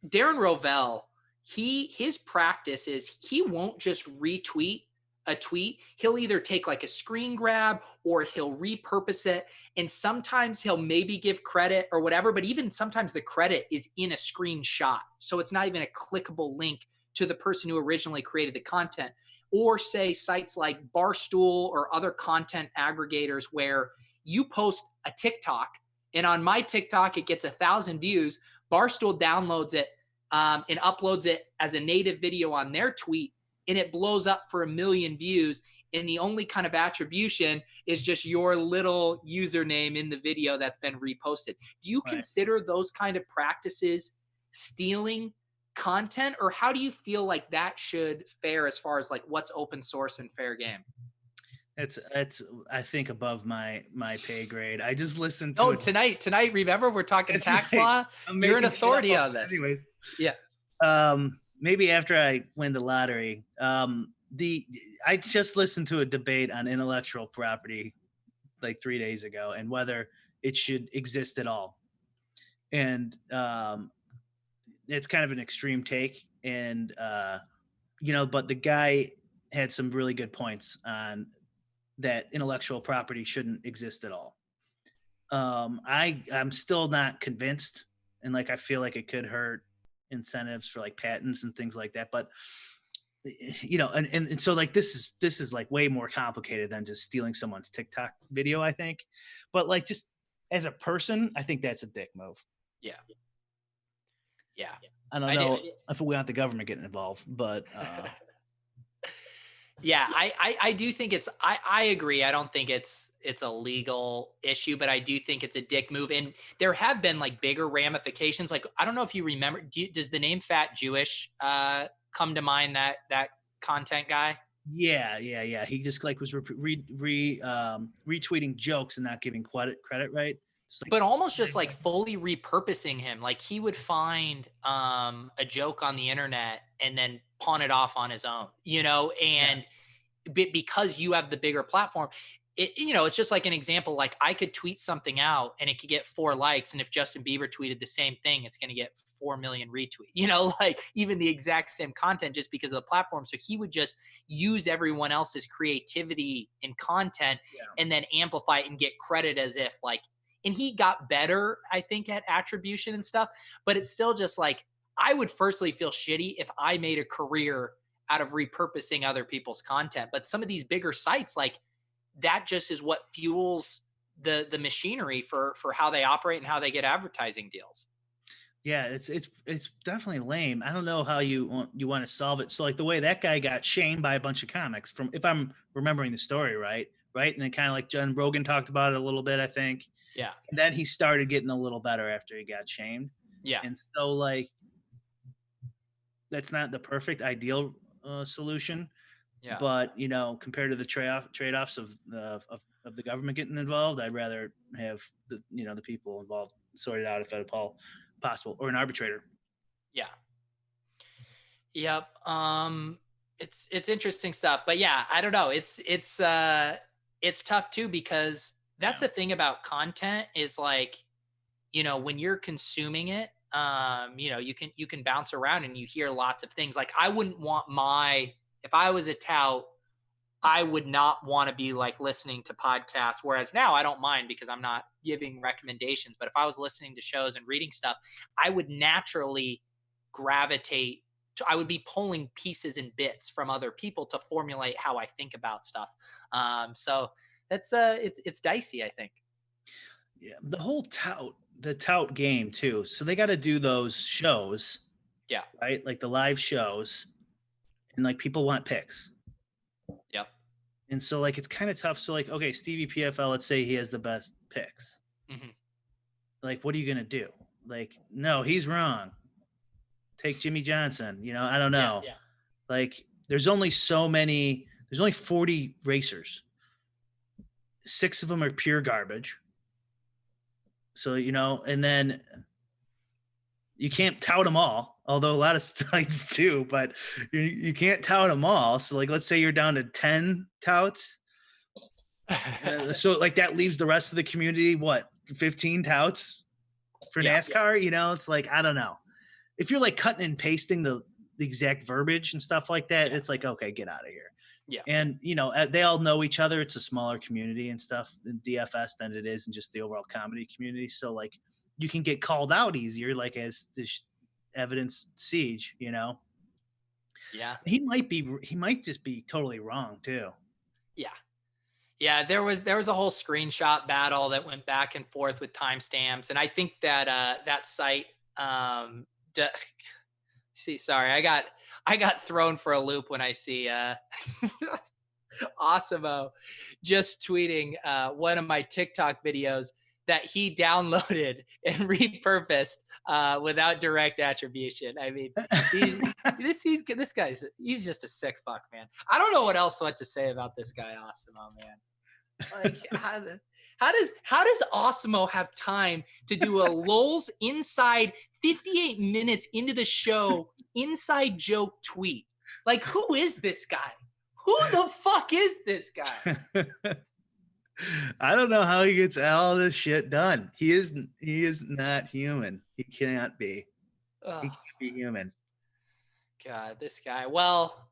Darren Rovell, his practice is he won't just retweet a tweet. He'll either take like a screen grab or he'll repurpose it. And sometimes he'll maybe give credit or whatever, but even sometimes the credit is in a screenshot. So it's not even a clickable link to the person who originally created the content. Or say sites like Barstool or other content aggregators where you post a TikTok and on my TikTok, it gets 1,000 views. Barstool downloads it and uploads it as a native video on their tweet. And it blows up for 1 million views. And the only kind of attribution is just your little username in the video that's been reposted. Do you consider those kind of practices stealing content? Or how do you feel like that should fare as far as like what's open source and fair game? It's I think above my pay grade. I just listened to tonight, remember we're talking tax law? You're an authority on this. Anyways. Yeah. Maybe after I win the lottery, I just listened to a debate on intellectual property like 3 days ago and whether it should exist at all. And it's kind of an extreme take. And, but the guy had some really good points on that intellectual property shouldn't exist at all. I'm still not convinced. And like, I feel like it could hurt incentives for like patents and things like that, but and so like this is like way more complicated than just stealing someone's TikTok video, I think. But like just as a person, I think that's a dick move. Yeah I don't know if we want the government getting involved, but yeah, I do think I agree. I don't think it's a legal issue, but I do think it's a dick move. And there have been like bigger ramifications. Like, I don't know if you remember, does the name Fat Jewish come to mind, that content guy? Yeah. He just like was retweeting jokes and not giving credit, right? Just like, But almost just like fully repurposing him. Like he would find a joke on the internet and then pawn it off on his own, and because you have the bigger platform, it's just like an example. Like I could tweet something out and it could get 4 likes. And if Justin Bieber tweeted the same thing, it's going to get 4 million retweets, like even the exact same content just because of the platform. So he would just use everyone else's creativity and content and then amplify it and get credit as if like, and he got better, I think, at attribution and stuff, but it's still just like, I would firstly feel shitty if I made a career out of repurposing other people's content. But some of these bigger sites, like that just is what fuels the machinery for how they operate and how they get advertising deals. Yeah, it's definitely lame. I don't know how you want to solve it. So like the way that guy got shamed by a bunch of comics, from if I'm remembering the story right, and then kind of like John Rogan talked about it a little bit, I think. Yeah. And then he started getting a little better after he got shamed. Yeah. And so like that's not the perfect ideal solution. Yeah. But compared to the trade-offs of the government getting involved, I'd rather have the people involved sorted out if at all possible, or an arbitrator. Yeah. Yep. It's interesting stuff, but yeah, I don't know. It's tough too, because that's the thing about content is like, when you're consuming it, you can bounce around and you hear lots of things. Like I wouldn't want if I was a tout, I would not want to be like listening to podcasts. Whereas now I don't mind because I'm not giving recommendations. But if I was listening to shows and reading stuff, I would naturally gravitate to, I would be pulling pieces and bits from other people to formulate how I think about stuff. So that's it's dicey, I think. Yeah, the whole tout game too. So they got to do those shows. Yeah. Right, like the live shows, and like people want picks. Yep. And so like it's kind of tough. So like, okay, Stevie PFL, let's say he has the best picks. Mm-hmm. Like, what are you gonna do? Like, no, he's wrong. Take Jimmy Johnson. I don't know. Yeah. Like, there's only 40 racers. 6 of them are pure garbage. So, and then you can't tout them all, although a lot of sites do, but you can't tout them all. So like, let's say you're down to 10 touts. So like that leaves the rest of the community, 15 touts for NASCAR? It's like, I don't know. If you're like cutting and pasting the exact verbiage and stuff like that, it's like, okay, get out of here. Yeah. And, they all know each other. It's a smaller community and stuff in DFS than it is in just the overall comedy community. So like you can get called out easier, like as this evidence siege, Yeah. He might just be totally wrong too. Yeah. Yeah, there was a whole screenshot battle that went back and forth with timestamps, and I think that that site. Sorry, I got thrown for a loop when I see Osimo just tweeting one of my TikTok videos that he downloaded and repurposed without direct attribution. I mean, this guy's just a sick fuck, man. I don't know what to say about this guy, Osimo, man. Like, how does Osimo have time to do a Lolz inside 58 minutes into the show inside joke tweet? Like, who is this guy? Who the fuck is this guy? I don't know how he gets all this shit done. He is not human. He cannot be. He can't be human. God, this guy. Well,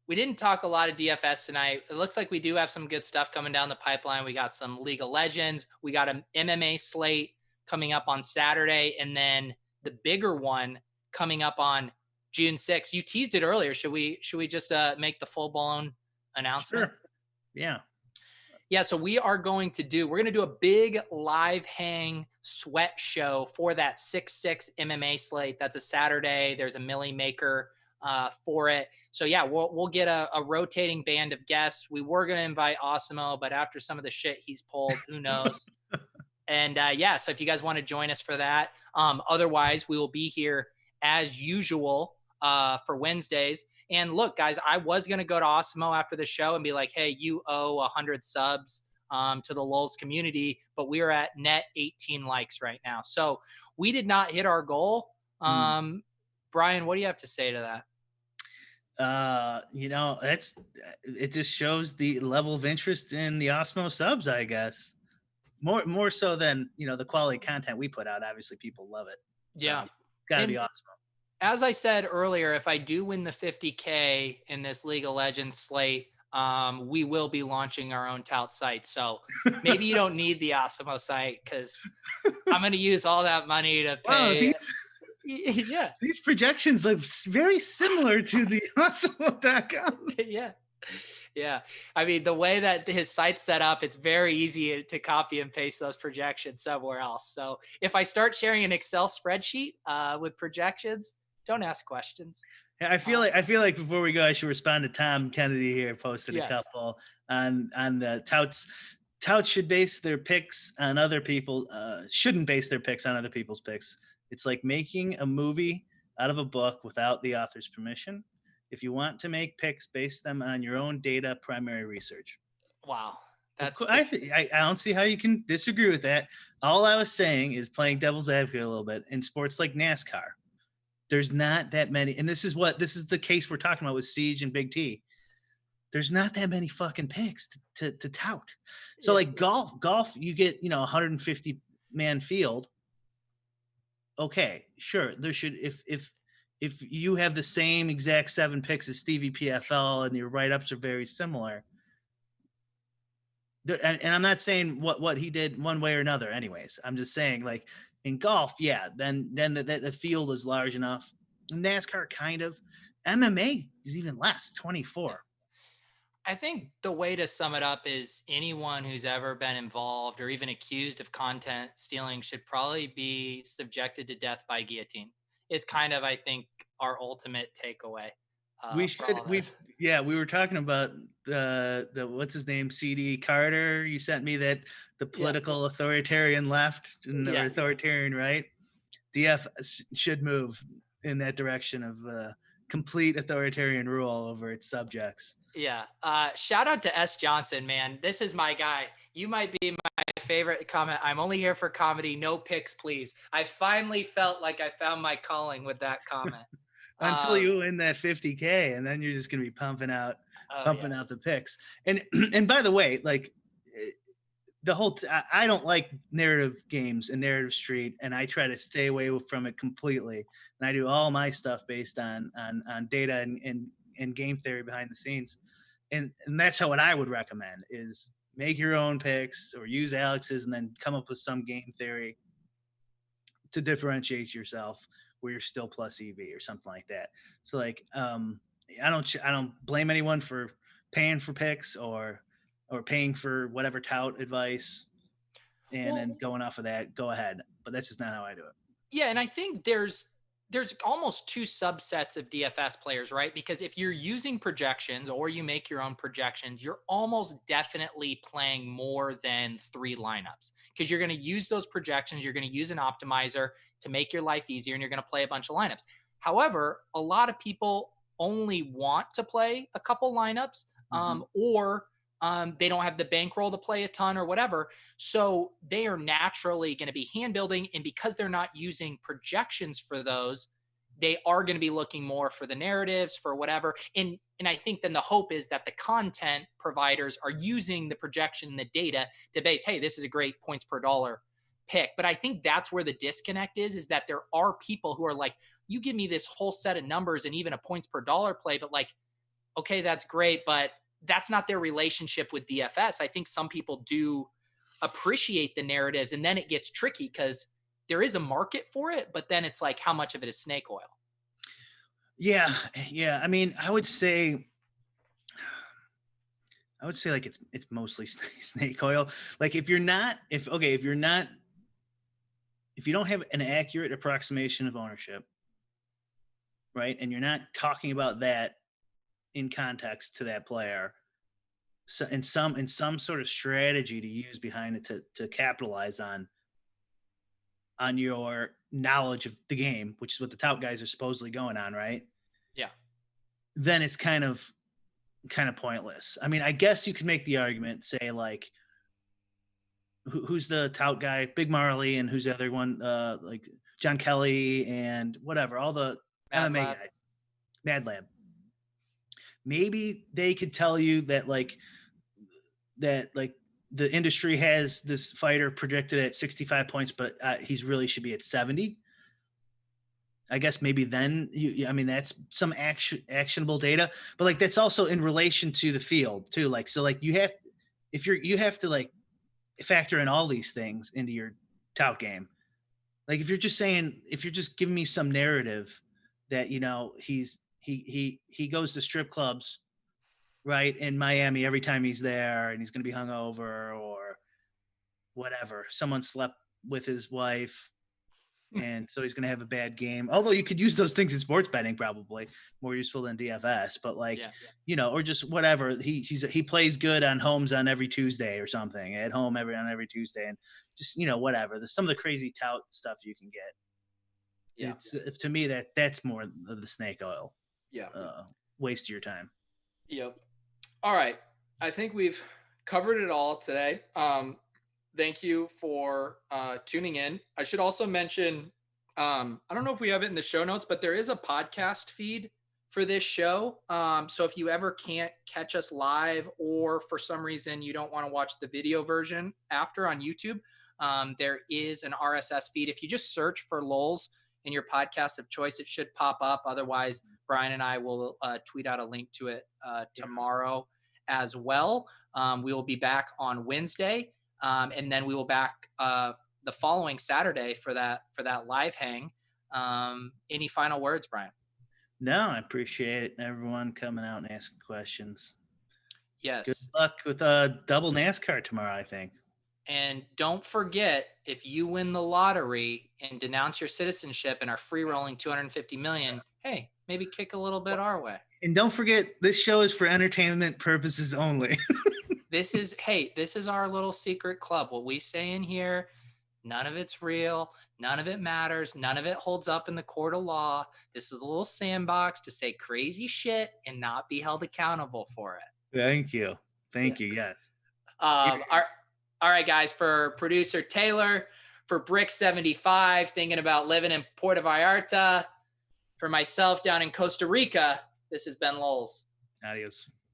we didn't talk a lot of DFS tonight. It looks like we do have some good stuff coming down the pipeline. We got some League of Legends. We got an MMA slate coming up on Saturday, and then the bigger one coming up on June 6th. You teased it earlier. Should we just make the full blown announcement? Sure. Yeah. Yeah, so we're going to do a big live hang sweat show for that 6-6 MMA slate. That's a Saturday. There's a Millie Maker for it. So yeah, we'll get a rotating band of guests. We were going to invite Osimo, but after some of the shit he's pulled, who knows? And yeah, so if you guys want to join us for that, otherwise we will be here as usual for Wednesdays. And look, guys, I was going to go to Osmo after the show and be like, hey, you owe 100 subs to the Lolz community, but we are at net 18 likes right now. So we did not hit our goal. Brian, what do you have to say to that? It just shows the level of interest in the Osmo subs, I guess. More so than, the quality content we put out. Obviously people love it. So, Yeah. gotta be Osmo. As I said earlier, if I do win the 50K in this League of Legends slate, we will be launching our own tout site. So maybe you don't need the Osmo site because I'm going to use all that money to pay. Wow, these projections look very similar to the Osmo.com. Yeah. I mean, the way that his site's set up, it's very easy to copy and paste those projections somewhere else. So if I start sharing an Excel spreadsheet with projections, don't ask questions. I feel like before we go, I should respond to Tom Kennedy here. Posted a couple on the touts. Touts should base their picks on other people. Shouldn't base their picks on other people's picks. It's like making a movie out of a book without the author's permission. If you want to make picks, base them on your own data, primary research. Wow. I don't see how you can disagree with that. All I was saying is playing devil's advocate a little bit in sports like NASCAR. There's not that many, and this is the case we're talking about with Siege and Big T. There's not that many fucking picks to tout. So like golf, you get 150 man field. Okay, sure. There should if you have the same exact 7 picks as Stevie PFL and your write-ups are very similar. And I'm not saying what he did one way or another. Anyways, I'm just saying like. In golf, then the field is large enough. NASCAR kind of. MMA is even less, 24. I think the way to sum it up is anyone who's ever been involved or even accused of content stealing should probably be subjected to death by guillotine. Is kind of, I think, our ultimate takeaway. We were talking about the what's his name, CD Carter. You sent me that the political authoritarian left and the authoritarian right. DF should move in that direction of complete authoritarian rule over its subjects. Yeah. Shout out to S. Johnson, man. This is my guy. You might be my favorite comment. I'm only here for comedy. No picks, please. I finally felt like I found my calling with that comment. Until you win that 50K, and then you're just going to be pumping out the picks. And by the way, like I don't like narrative games and narrative street, and I try to stay away from it completely. And I do all my stuff based on data and game theory behind the scenes. And that's what I would recommend is make your own picks or use Alex's and then come up with some game theory to differentiate yourself where you're still plus EV or something like that. So like, I don't blame anyone for paying for picks or paying for whatever tout advice and then going off of that, go ahead. But that's just not how I do it. Yeah. And I think there's almost 2 subsets of DFS players, right? Because if you're using projections or you make your own projections, you're almost definitely playing more than 3 lineups because you're going to use those projections. You're going to use an optimizer to make your life easier and you're going to play a bunch of lineups. However, a lot of people only want to play a couple lineups or they don't have the bankroll to play a ton or whatever. So they are naturally going to be hand building. And because they're not using projections for those, they are going to be looking more for the narratives, for whatever. And I think then the hope is that the content providers are using the projection and the data to base, hey, this is a great points per dollar pick. But I think that's where the disconnect is that there are people who are like, you give me this whole set of numbers and even a points per dollar play, but like, okay, that's great, but that's not their relationship with DFS. I think some people do appreciate the narratives and then it gets tricky because there is a market for it, but then it's like, how much of it is snake oil? Yeah. I mean, I would say like it's mostly snake oil. Like if you don't have an accurate approximation of ownership, right? And you're not talking about that in context to that player, so in some sort of strategy to use behind it to capitalize on your knowledge of the game, which is what the tout guys are supposedly going on, right? Yeah. then it's kind of pointless. I mean, I guess you could make the argument, say like, who's the tout guy? Big Marley, and who's the other one? Like John Kelly and whatever, all the MMA guys. Mad Lab. Maybe they could tell you that like the industry has this fighter predicted at 65 points, but he's really should be at 70. I guess maybe then I mean, that's some actionable data, but like that's also in relation to the field too. Like, so like you have to like factor in all these things into your tout game. Like if you're just giving me some narrative that, you know, he goes to strip clubs, right, in Miami every time he's there, and he's going to be hungover or whatever. Someone slept with his wife, and so he's going to have a bad game. Although you could use those things in sports betting, probably more useful than DFS. But like, you know, or just whatever. He plays good on homes on every Tuesday or something, at home on every Tuesday, and just, you know, whatever. There's some of the crazy tout stuff you can get. Yeah, it's to me that's more of the snake oil. Yeah, waste of your time. Yep. All right, I think we've covered it all today. Thank you for tuning in. I should also mention, I don't know if we have it in the show notes, but there is a podcast feed for this show. So if you ever can't catch us live, or for some reason you don't want to watch the video version after on YouTube, there is an RSS feed. If you just search for Lolz in your podcast of choice, it should pop up. Otherwise, Brian and I will tweet out a link to it tomorrow as well. We will be back on Wednesday. And then we will back the following Saturday for that live hang. Any final words, Brian? No, I appreciate everyone coming out and asking questions. Yes. Good luck with double NASCAR tomorrow, I think. And don't forget, if you win the lottery and denounce your citizenship and are free rolling 250 million, hey, maybe kick a little bit our way. And don't forget, this show is for entertainment purposes only. This is our little secret club. What we say in here, none of it's real. None of it matters. None of it holds up in the court of law. This is a little sandbox to say crazy shit and not be held accountable for it. Thank you. Thank you. Yes. All right, guys, for producer Taylor, for Brick75, thinking about living in Puerto Vallarta, for myself down in Costa Rica, this has been Lolz. Adios.